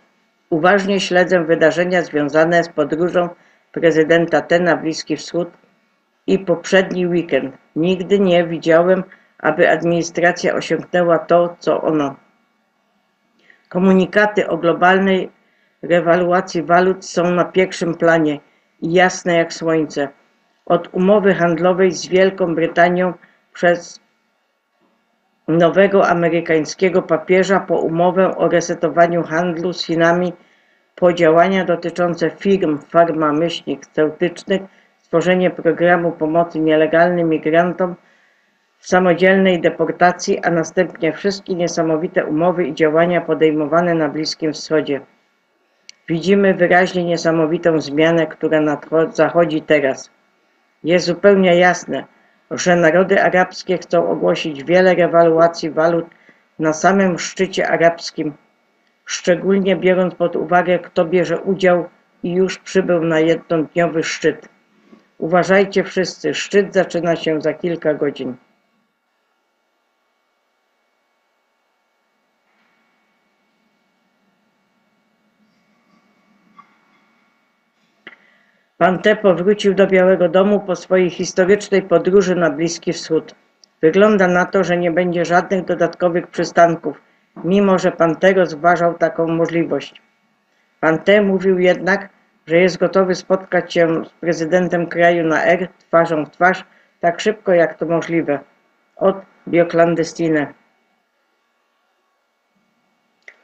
Uważnie śledzę wydarzenia związane z podróżą prezydenta T na Bliski Wschód i poprzedni weekend. Nigdy nie widziałem, aby administracja osiągnęła to, co ono. Komunikaty o globalnej rewaluacji walut są na pierwszym planie i jasne jak słońce. Od umowy handlowej z Wielką Brytanią przez nowego amerykańskiego papieża po umowę o resetowaniu handlu z Chinami, po działania dotyczące firm farmaceutycznych, stworzenie programu pomocy nielegalnym migrantom w samodzielnej deportacji, a następnie wszystkie niesamowite umowy i działania podejmowane na Bliskim Wschodzie. Widzimy wyraźnie niesamowitą zmianę, która zachodzi teraz. Jest zupełnie jasne, że narody arabskie chcą ogłosić wiele rewaluacji walut na samym szczycie arabskim, szczególnie biorąc pod uwagę, kto bierze udział i już przybył na jednodniowy szczyt. Uważajcie wszyscy, szczyt zaczyna się za kilka godzin. Pan T. powrócił do Białego Domu po swojej historycznej podróży na Bliski Wschód. Wygląda na to, że nie będzie żadnych dodatkowych przystanków, mimo że pan T. rozważał taką możliwość. Pan T. mówił jednak, że jest gotowy spotkać się z prezydentem kraju na R twarzą w twarz tak szybko jak to możliwe. Od bioklandestine.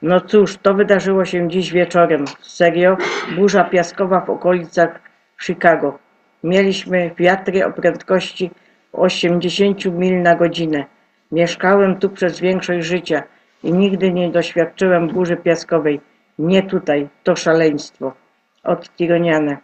No cóż, to wydarzyło się dziś wieczorem. Serio? Burza piaskowa w okolicach Chicago. Mieliśmy wiatry o prędkości 80 mil na godzinę. Mieszkałem tu przez większość życia i nigdy nie doświadczyłem burzy piaskowej. Nie tutaj, to szaleństwo. Od Tironiane.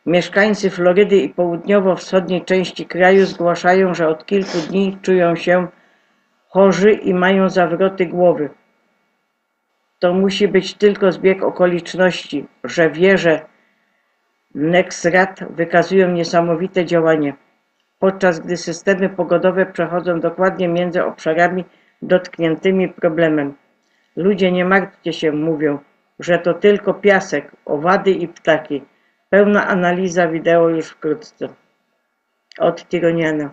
Mieszkańcy Florydy i południowo-wschodniej części kraju zgłaszają, że od kilku dni czują się chorzy i mają zawroty głowy. To musi być tylko zbieg okoliczności, że wieże NEXRAD wykazują niesamowite działanie, podczas gdy systemy pogodowe przechodzą dokładnie między obszarami dotkniętymi problemem. Ludzie, nie martwcie się, mówią, że to tylko piasek, owady i ptaki. Pełna analiza wideo już wkrótce. Od Tironiana.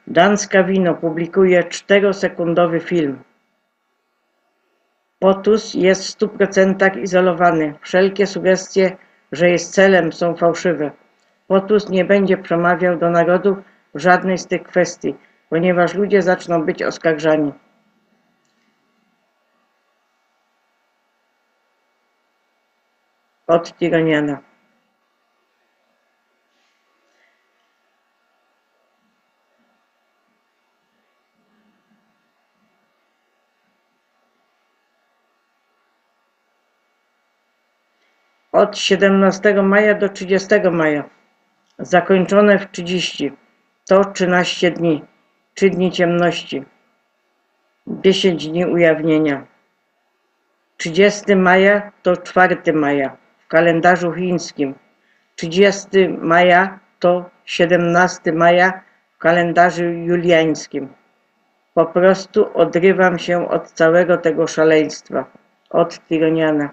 Danska Wino publikuje 4-sekundowy film. POTUS jest w 100% izolowany. Wszelkie sugestie, że jest celem, są fałszywe. POTUS nie będzie przemawiał do narodu w żadnej z tych kwestii, ponieważ ludzie zaczną być oskarżani. Od Tironiana. Od 17 maja do 30 maja. Zakończone w 30. To 13 dni. 3 dni ciemności. 10 dni ujawnienia. 30 maja to 4 maja w kalendarzu chińskim. 30 maja to 17 maja w kalendarzu juliańskim. Po prostu odrywam się od całego tego szaleństwa. Od Tironiana.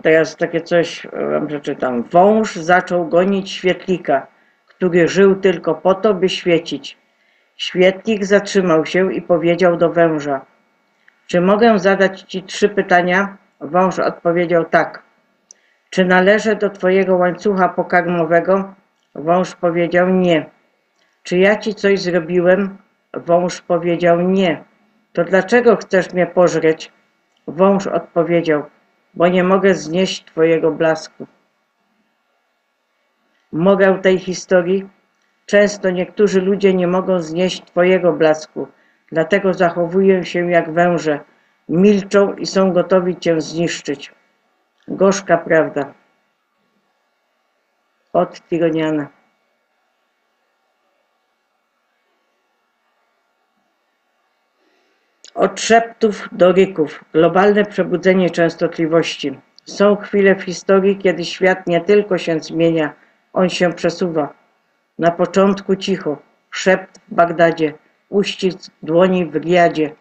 Teraz takie coś wam przeczytam. Wąż zaczął gonić świetlika, który żył tylko po to, by świecić. Świetlik zatrzymał się i powiedział do węża: czy mogę zadać ci 3 pytania? Wąż odpowiedział: tak. Czy należę do twojego łańcucha pokarmowego? Wąż powiedział: nie. Czy ja ci coś zrobiłem? Wąż powiedział: nie. To dlaczego chcesz mnie pożreć? Wąż odpowiedział: bo nie mogę znieść twojego blasku. Morał tej historii? Często niektórzy ludzie nie mogą znieść twojego blasku, dlatego zachowują się jak węże, milczą i są gotowi cię zniszczyć. Gorzka prawda. Od Tironiana. Od szeptów do ryków. Globalne przebudzenie częstotliwości. Są chwile w historii, kiedy świat nie tylko się zmienia, on się przesuwa. Na początku cicho, szept w Bagdadzie, uścisk dłoni w Riyadzie,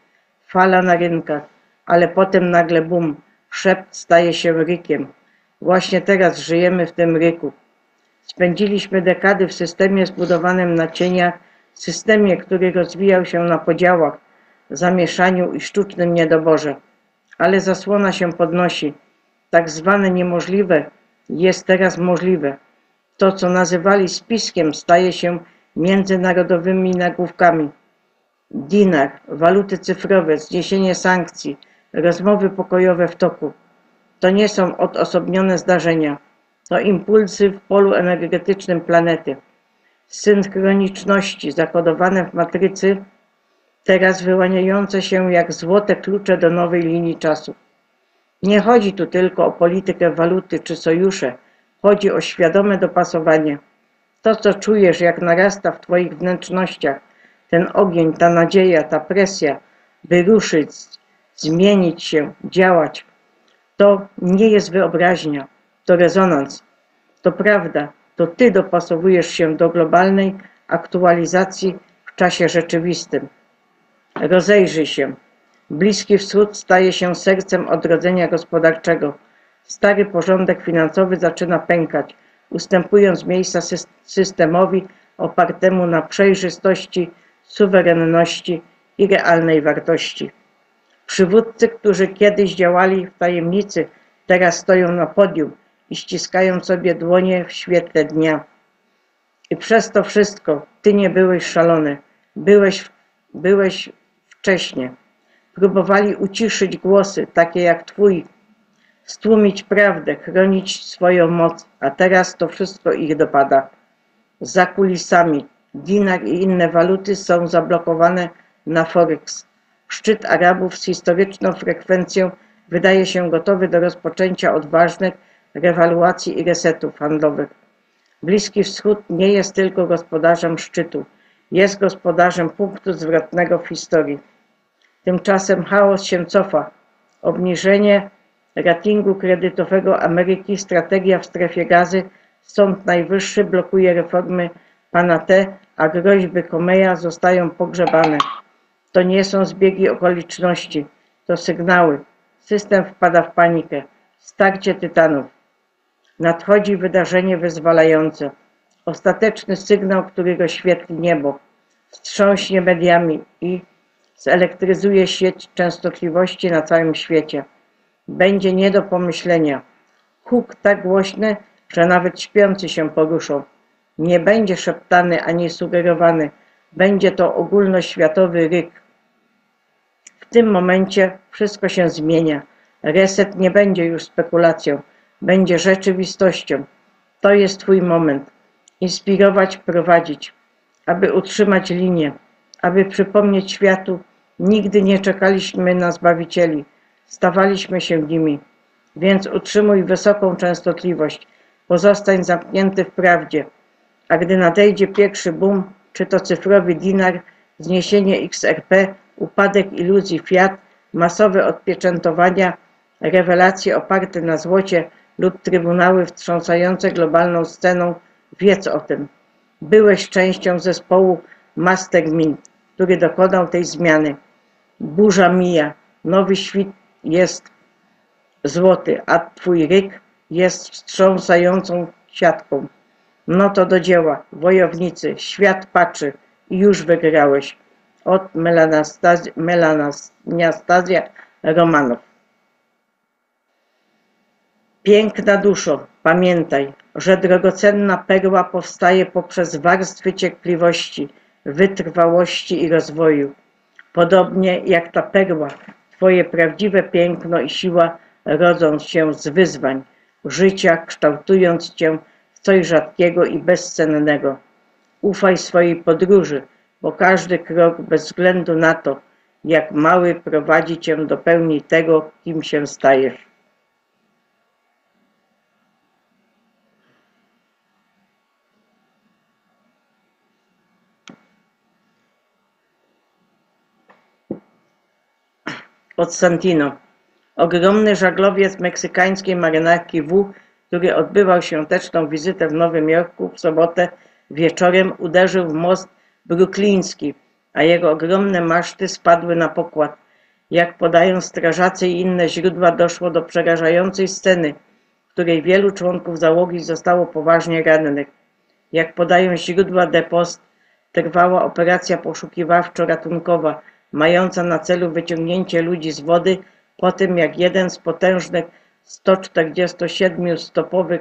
fala na rynkach, ale potem nagle bum, szept staje się rykiem. Właśnie teraz żyjemy w tym ryku. Spędziliśmy dekady w systemie zbudowanym na cieniach, systemie, który rozwijał się na podziałach, zamieszaniu i sztucznym niedoborze. Ale zasłona się podnosi. Tak zwane niemożliwe jest teraz możliwe. To, co nazywali spiskiem, staje się międzynarodowymi nagłówkami. Dinar, waluty cyfrowe, zniesienie sankcji, rozmowy pokojowe w toku. To nie są odosobnione zdarzenia. To impulsy w polu energetycznym planety. Synchroniczności zakodowane w matrycy, teraz wyłaniające się jak złote klucze do nowej linii czasu. Nie chodzi tu tylko o politykę waluty czy sojusze. Chodzi o świadome dopasowanie. To, co czujesz, jak narasta w twoich wnętrznościach, ten ogień, ta nadzieja, ta presja, by ruszyć, zmienić się, działać, to nie jest wyobraźnia, to rezonans, to prawda, to ty dopasowujesz się do globalnej aktualizacji w czasie rzeczywistym. Rozejrzyj się. Bliski Wschód staje się sercem odrodzenia gospodarczego. Stary porządek finansowy zaczyna pękać, ustępując miejsca systemowi opartemu na przejrzystości, suwerenności i realnej wartości. Przywódcy, którzy kiedyś działali w tajemnicy, teraz stoją na podium i ściskają sobie dłonie w świetle dnia. I przez to wszystko ty nie byłeś szalony, byłeś wcześnie. Próbowali uciszyć głosy, takie jak twój, stłumić prawdę, chronić swoją moc, a teraz to wszystko ich dopada. Za kulisami dinar i inne waluty są zablokowane na Forex. Szczyt Arabów z historyczną frekwencją wydaje się gotowy do rozpoczęcia odważnych rewaluacji i resetów handlowych. Bliski Wschód nie jest tylko gospodarzem szczytu, jest gospodarzem punktu zwrotnego w historii. Tymczasem chaos się cofa. Obniżenie ratingu kredytowego Ameryki, strategia w strefie gazy, Sąd Najwyższy blokuje reformy pana T, a groźby Komeja zostają pogrzebane. To nie są zbiegi okoliczności, to sygnały. System wpada w panikę. Starcie tytanów. Nadchodzi wydarzenie wyzwalające. Ostateczny sygnał, który rozświetli niebo, wstrząśnie mediami i zelektryzuje sieć częstotliwości na całym świecie. Będzie nie do pomyślenia. Huk tak głośny, że nawet śpiący się poruszą. Nie będzie szeptany ani sugerowany. Będzie to ogólnoświatowy ryk. W tym momencie wszystko się zmienia. Reset nie będzie już spekulacją. Będzie rzeczywistością. To jest twój moment. Inspirować, prowadzić. Aby utrzymać linię. Aby przypomnieć światu, nigdy nie czekaliśmy na zbawicieli. Stawaliśmy się nimi. Więc utrzymuj wysoką częstotliwość. Pozostań zamknięty w prawdzie. A gdy nadejdzie pierwszy boom, czy to cyfrowy dinar, zniesienie XRP, upadek iluzji fiat, masowe odpieczętowania, rewelacje oparte na złocie lub trybunały wstrząsające globalną sceną, wiedz o tym. Byłeś częścią zespołu Mastermind, który dokonał tej zmiany. Burza mija, nowy świt jest złoty, a twój ryk jest wstrząsającą siatką. No to do dzieła, wojownicy, świat patrzy i już wygrałeś. Od Melanastazja Romanow. Piękna duszo, pamiętaj, że drogocenna perła powstaje poprzez warstwy cierpliwości, wytrwałości i rozwoju. Podobnie jak ta perła, twoje prawdziwe piękno i siła rodzą się z wyzwań, życia, kształtując cię w coś rzadkiego i bezcennego. Ufaj swojej podróży, bo każdy krok, bez względu na to, jak mały, prowadzi cię do pełni tego, kim się stajesz. Od Santino. Ogromny żaglowiec meksykańskiej marynarki W, który odbywał świąteczną wizytę w Nowym Jorku w sobotę wieczorem, uderzył w most brukliński, a jego ogromne maszty spadły na pokład. Jak podają strażacy i inne źródła, doszło do przerażającej sceny, w której wielu członków załogi zostało poważnie rannych. Jak podają źródła The Post, trwała operacja poszukiwawczo-ratunkowa, mająca na celu wyciągnięcie ludzi z wody po tym, jak jeden z potężnych 147-stopowych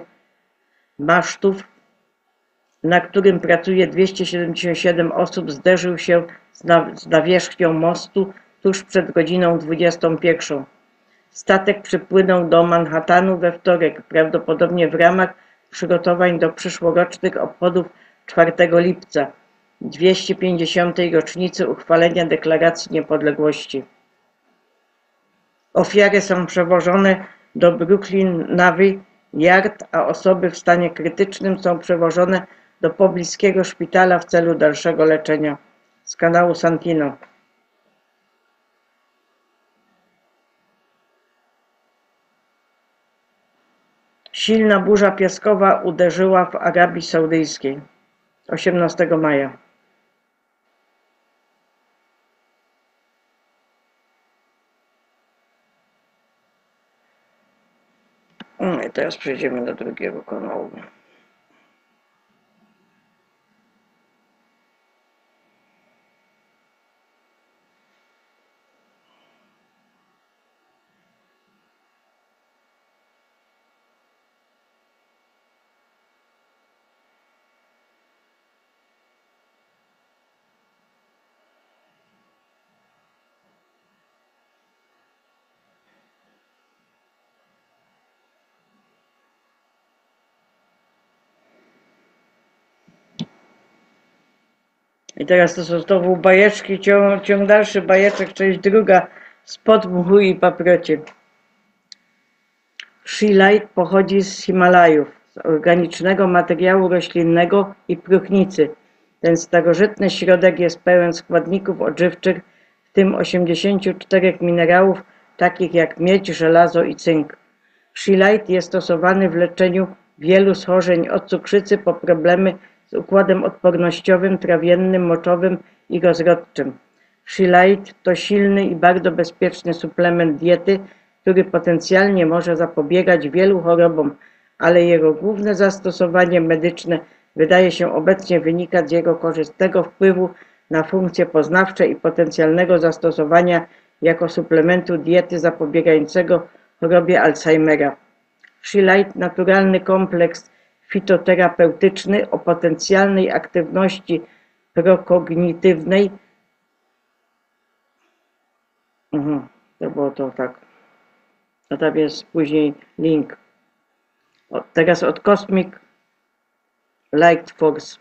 masztów, na którym pracuje 277 osób, zderzył się z nawierzchnią mostu tuż przed godziną 21. Statek przypłynął do Manhattanu we wtorek, prawdopodobnie w ramach przygotowań do przyszłorocznych obchodów 4 lipca, 250. rocznicy uchwalenia Deklaracji Niepodległości. Ofiary są przewożone do Brooklyn Navy Yard, a osoby w stanie krytycznym są przewożone do pobliskiego szpitala w celu dalszego leczenia. Z kanału Santino. Silna burza piaskowa uderzyła w Arabii Saudyjskiej 18 maja. I teraz przejdziemy do drugiego kanału. I teraz to są znowu bajeczki, ciąg dalszy bajeczek, część druga, spod mchu i paprocie. Scheelite pochodzi z Himalajów, z organicznego materiału roślinnego i próchnicy. Ten starożytny środek jest pełen składników odżywczych, w tym 84 minerałów, takich jak miedź, żelazo i cynk. Scheelite jest stosowany w leczeniu wielu schorzeń, od cukrzycy po problemy z układem odpornościowym, trawiennym, moczowym i rozrodczym. Scheelite to silny i bardzo bezpieczny suplement diety, który potencjalnie może zapobiegać wielu chorobom, ale jego główne zastosowanie medyczne wydaje się obecnie wynikać z jego korzystnego wpływu na funkcje poznawcze i potencjalnego zastosowania jako suplementu diety zapobiegającego chorobie Alzheimera. Scheelite, naturalny kompleks fitoterapeutyczny o potencjalnej aktywności prokognitywnej. To było to tak. A tam jest później link. Teraz od Cosmic Light Force.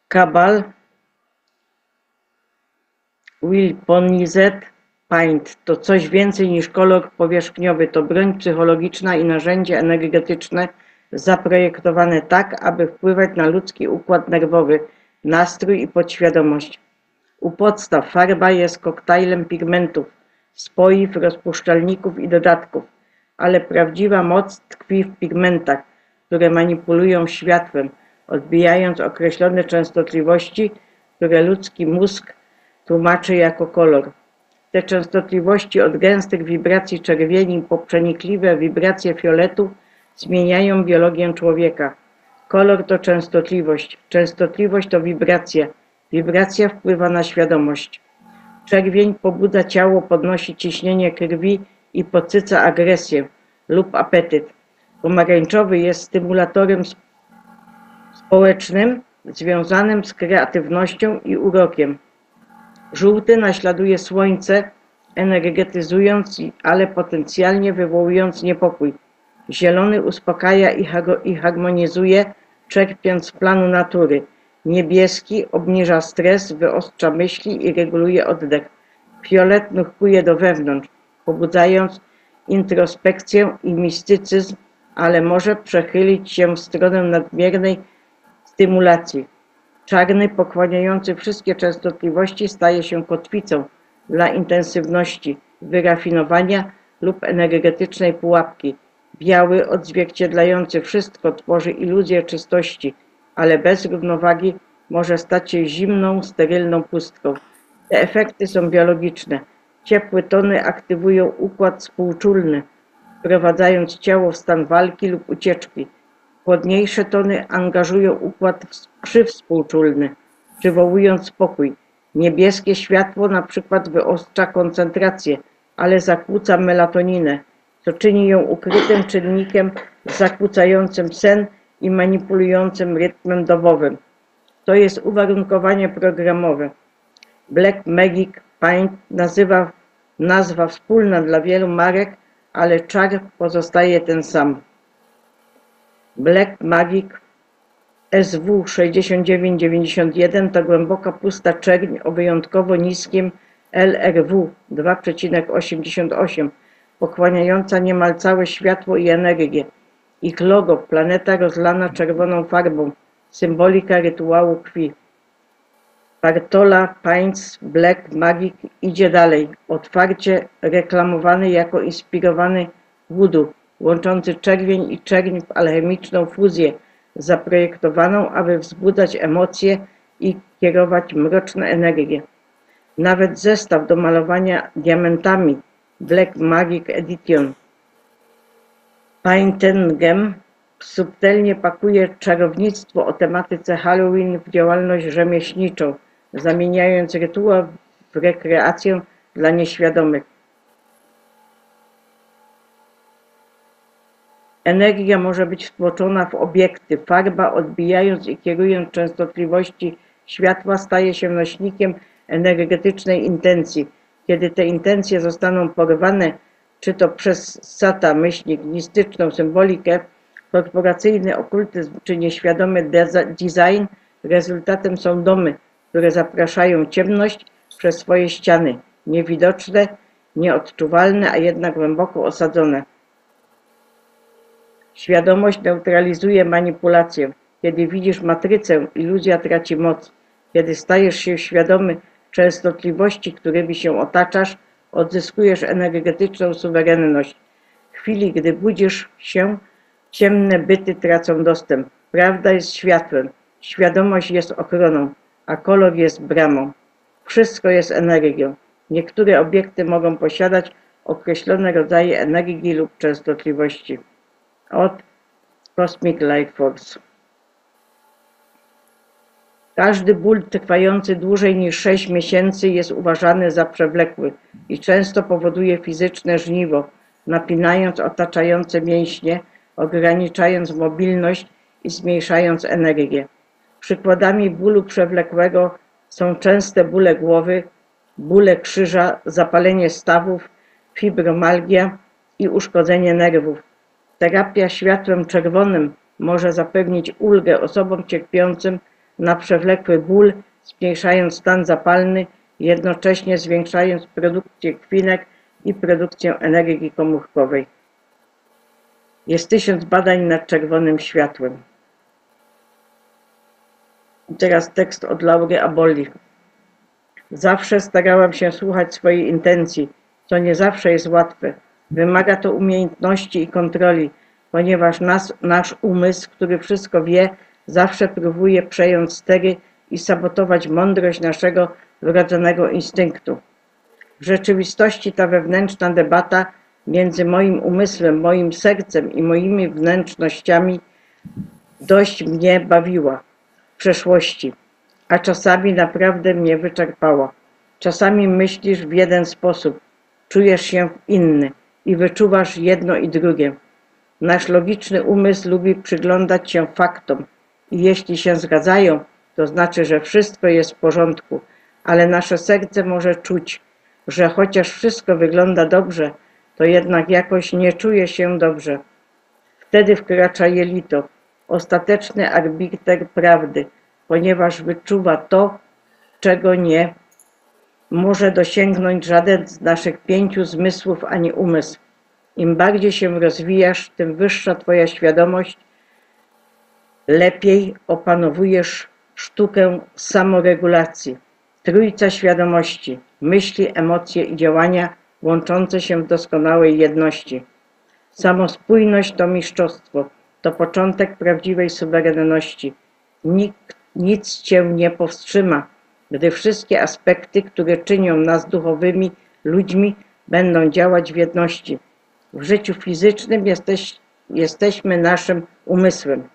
Cabal Weaponized Paint to coś więcej niż kolor powierzchniowy, to broń psychologiczna i narzędzie energetyczne zaprojektowane tak, aby wpływać na ludzki układ nerwowy, nastrój i podświadomość. U podstaw farba jest koktajlem pigmentów, spoiw, rozpuszczalników i dodatków, ale prawdziwa moc tkwi w pigmentach, które manipulują światłem, odbijając określone częstotliwości, które ludzki mózg tłumaczy jako kolor. Te częstotliwości od gęstych wibracji czerwieni po przenikliwe wibracje fioletu zmieniają biologię człowieka. Kolor to częstotliwość, częstotliwość to wibracja, wibracja wpływa na świadomość. Czerwień pobudza ciało, podnosi ciśnienie krwi i podsyca agresję lub apetyt. Pomarańczowy jest stymulatorem społecznym związanym z kreatywnością i urokiem. Żółty naśladuje słońce, energetyzując, ale potencjalnie wywołując niepokój. Zielony uspokaja i harmonizuje, czerpiąc z planu natury. Niebieski obniża stres, wyostrza myśli i reguluje oddech. Fiolet nurkuje do wewnątrz, pobudzając introspekcję i mistycyzm, ale może przechylić się w stronę nadmiernej stymulacji. Czarny, pochłaniający wszystkie częstotliwości, staje się kotwicą dla intensywności, wyrafinowania lub energetycznej pułapki. Biały, odzwierciedlający wszystko, tworzy iluzję czystości, ale bez równowagi może stać się zimną, sterylną pustką. Te efekty są biologiczne. Ciepłe tony aktywują układ współczulny, wprowadzając ciało w stan walki lub ucieczki. Chłodniejsze tony angażują układ przywspółczulny, przywołując spokój. Niebieskie światło na przykład wyostrza koncentrację, ale zakłóca melatoninę, co czyni ją ukrytym czynnikiem zakłócającym sen i manipulującym rytmem dobowym. To jest uwarunkowanie programowe. Black Magic Paint nazwa wspólna dla wielu marek, ale czar pozostaje ten sam. Black Magic SW6991 to głęboka pusta czerń o wyjątkowo niskim LRW 2,88, pochłaniająca niemal całe światło i energię. Ich logo, planeta rozlana czerwoną farbą, symbolika rytuału krwi. Bartola Paints Black Magic idzie dalej, otwarcie reklamowany jako inspirowany voodoo, łączący czerwień i czerń w alchemiczną fuzję, zaprojektowaną, aby wzbudzać emocje i kierować mroczne energie. Nawet zestaw do malowania diamentami Black Magic Edition Paintengem subtelnie pakuje czarownictwo o tematyce Halloween w działalność rzemieślniczą, zamieniając rytuał w rekreację dla nieświadomych. Energia może być wtłoczona w obiekty. Farba, odbijając i kierując częstotliwości światła, staje się nośnikiem energetycznej intencji. Kiedy te intencje zostaną porwane, czy to przez mistyczną symbolikę, korporacyjny okultyzm czy nieświadomy design, rezultatem są domy, które zapraszają ciemność przez swoje ściany, niewidoczne, nieodczuwalne, a jednak głęboko osadzone. Świadomość neutralizuje manipulację. Kiedy widzisz matrycę, iluzja traci moc. Kiedy stajesz się świadomy częstotliwości, którymi się otaczasz, odzyskujesz energetyczną suwerenność. W chwili, gdy budzisz się, ciemne byty tracą dostęp. Prawda jest światłem, świadomość jest ochroną, a kolor jest bramą. Wszystko jest energią. Niektóre obiekty mogą posiadać określone rodzaje energii lub częstotliwości. Od Cosmic Light Force. Każdy ból trwający dłużej niż 6 miesięcy jest uważany za przewlekły i często powoduje fizyczne żniwo, napinając otaczające mięśnie, ograniczając mobilność i zmniejszając energię. Przykładami bólu przewlekłego są częste bóle głowy, bóle krzyża, zapalenie stawów, fibromalgia i uszkodzenie nerwów. Terapia światłem czerwonym może zapewnić ulgę osobom cierpiącym na przewlekły ból, zmniejszając stan zapalny, jednocześnie zwiększając produkcję krwinek i produkcję energii komórkowej. Jest 1000 badań nad czerwonym światłem. I teraz tekst od Laury Abolli. Zawsze starałam się słuchać swojej intencji, co nie zawsze jest łatwe. Wymaga to umiejętności i kontroli, ponieważ nasz umysł, który wszystko wie, zawsze próbuje przejąć stery i sabotować mądrość naszego wrodzonego instynktu. W rzeczywistości ta wewnętrzna debata między moim umysłem, moim sercem i moimi wnętrznościami dość mnie bawiła w przeszłości, a czasami naprawdę mnie wyczerpała. Czasami myślisz w jeden sposób, czujesz się w inny i wyczuwasz jedno i drugie. Nasz logiczny umysł lubi przyglądać się faktom i jeśli się zgadzają, to znaczy, że wszystko jest w porządku, ale nasze serce może czuć, że chociaż wszystko wygląda dobrze, to jednak jakoś nie czuje się dobrze. Wtedy wkracza jelito, ostateczny arbiter prawdy, ponieważ wyczuwa to, czego nie może dosięgnąć żaden z naszych 5 zmysłów ani umysł. Im bardziej się rozwijasz, tym wyższa twoja świadomość, lepiej opanowujesz sztukę samoregulacji. Trójca świadomości, myśli, emocje i działania łączące się w doskonałej jedności. Samospójność to mistrzostwo, to początek prawdziwej suwerenności. Nic cię nie powstrzyma, gdy wszystkie aspekty, które czynią nas duchowymi ludźmi, będą działać w jedności. W życiu fizycznym jesteśmy naszym umysłem,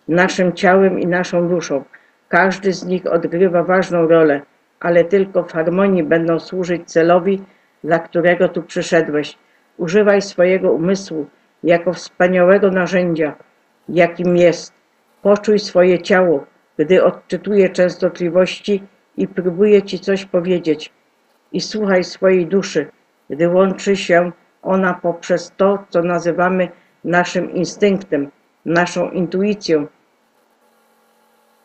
naszym ciałem i naszą duszą. Każdy z nich odgrywa ważną rolę, ale tylko w harmonii będą służyć celowi, dla którego tu przyszedłeś. Używaj swojego umysłu jako wspaniałego narzędzia, jakim jest. Poczuj swoje ciało, gdy odczytuje częstotliwości i próbuje ci coś powiedzieć. I słuchaj swojej duszy, gdy łączy się ona poprzez to, co nazywamy naszym instynktem, naszą intuicją.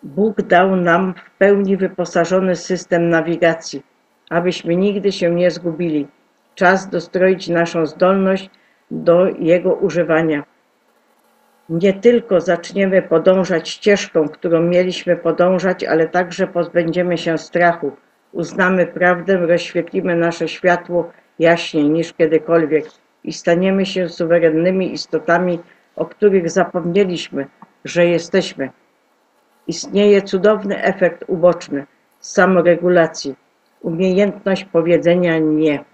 Bóg dał nam w pełni wyposażony system nawigacji, abyśmy nigdy się nie zgubili. Czas dostroić naszą zdolność do jego używania. Nie tylko zaczniemy podążać ścieżką, którą mieliśmy podążać, ale także pozbędziemy się strachu. Uznamy prawdę, rozświetlimy nasze światło jaśniej niż kiedykolwiek i staniemy się suwerennymi istotami, o których zapomnieliśmy, że jesteśmy. Istnieje cudowny efekt uboczny samoregulacji, umiejętność powiedzenia nie.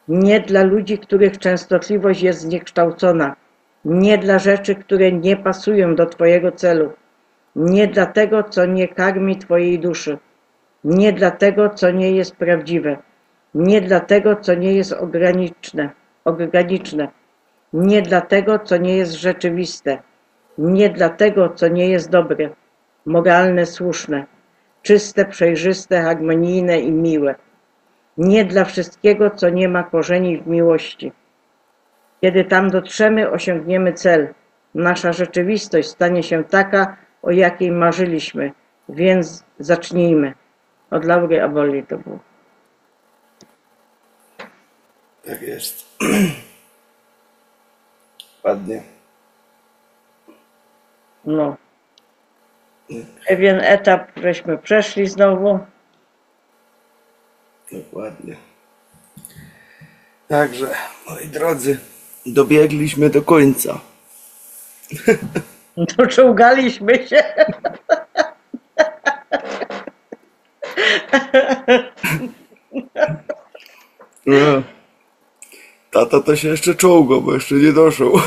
Nie dla ludzi, których częstotliwość jest zniekształcona, nie dla rzeczy, które nie pasują do twojego celu, nie dla tego, co nie karmi twojej duszy, nie dla tego, co nie jest prawdziwe, nie dla tego, co nie jest organiczne, nie dla tego, co nie jest rzeczywiste, nie dla tego, co nie jest dobre, moralne, słuszne, czyste, przejrzyste, harmonijne i miłe. Nie dla wszystkiego, co nie ma korzeni w miłości. Kiedy tam dotrzemy, osiągniemy cel. Nasza rzeczywistość stanie się taka, o jakiej marzyliśmy. Więc zacznijmy. Od Laury Abolli to było. Tak jest. Ładnie. No. Pewien etap żeśmy przeszli znowu. Dokładnie. Także, moi drodzy, dobiegliśmy do końca. Doczołgaliśmy się. No. Tata to się jeszcze czołgał, bo jeszcze nie doszło.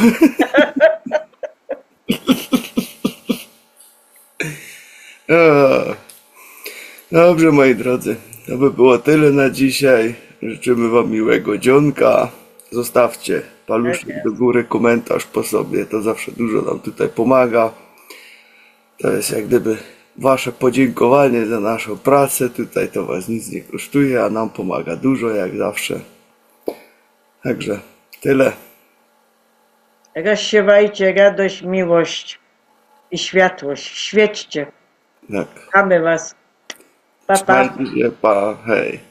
Dobrze, moi drodzy, to by było tyle na dzisiaj. Życzymy wam miłego dzionka. Zostawcie paluszek do góry, komentarz po sobie. To zawsze dużo nam tutaj pomaga. To jest jak gdyby wasze podziękowanie za naszą pracę. Tutaj to was nic nie kosztuje, a nam pomaga dużo jak zawsze. Także tyle. Rozsiewajcie radość, miłość i światłość. Świećcie. Tak. Kochamy was. Pa, pa. Trzymajcie się, pa, hej.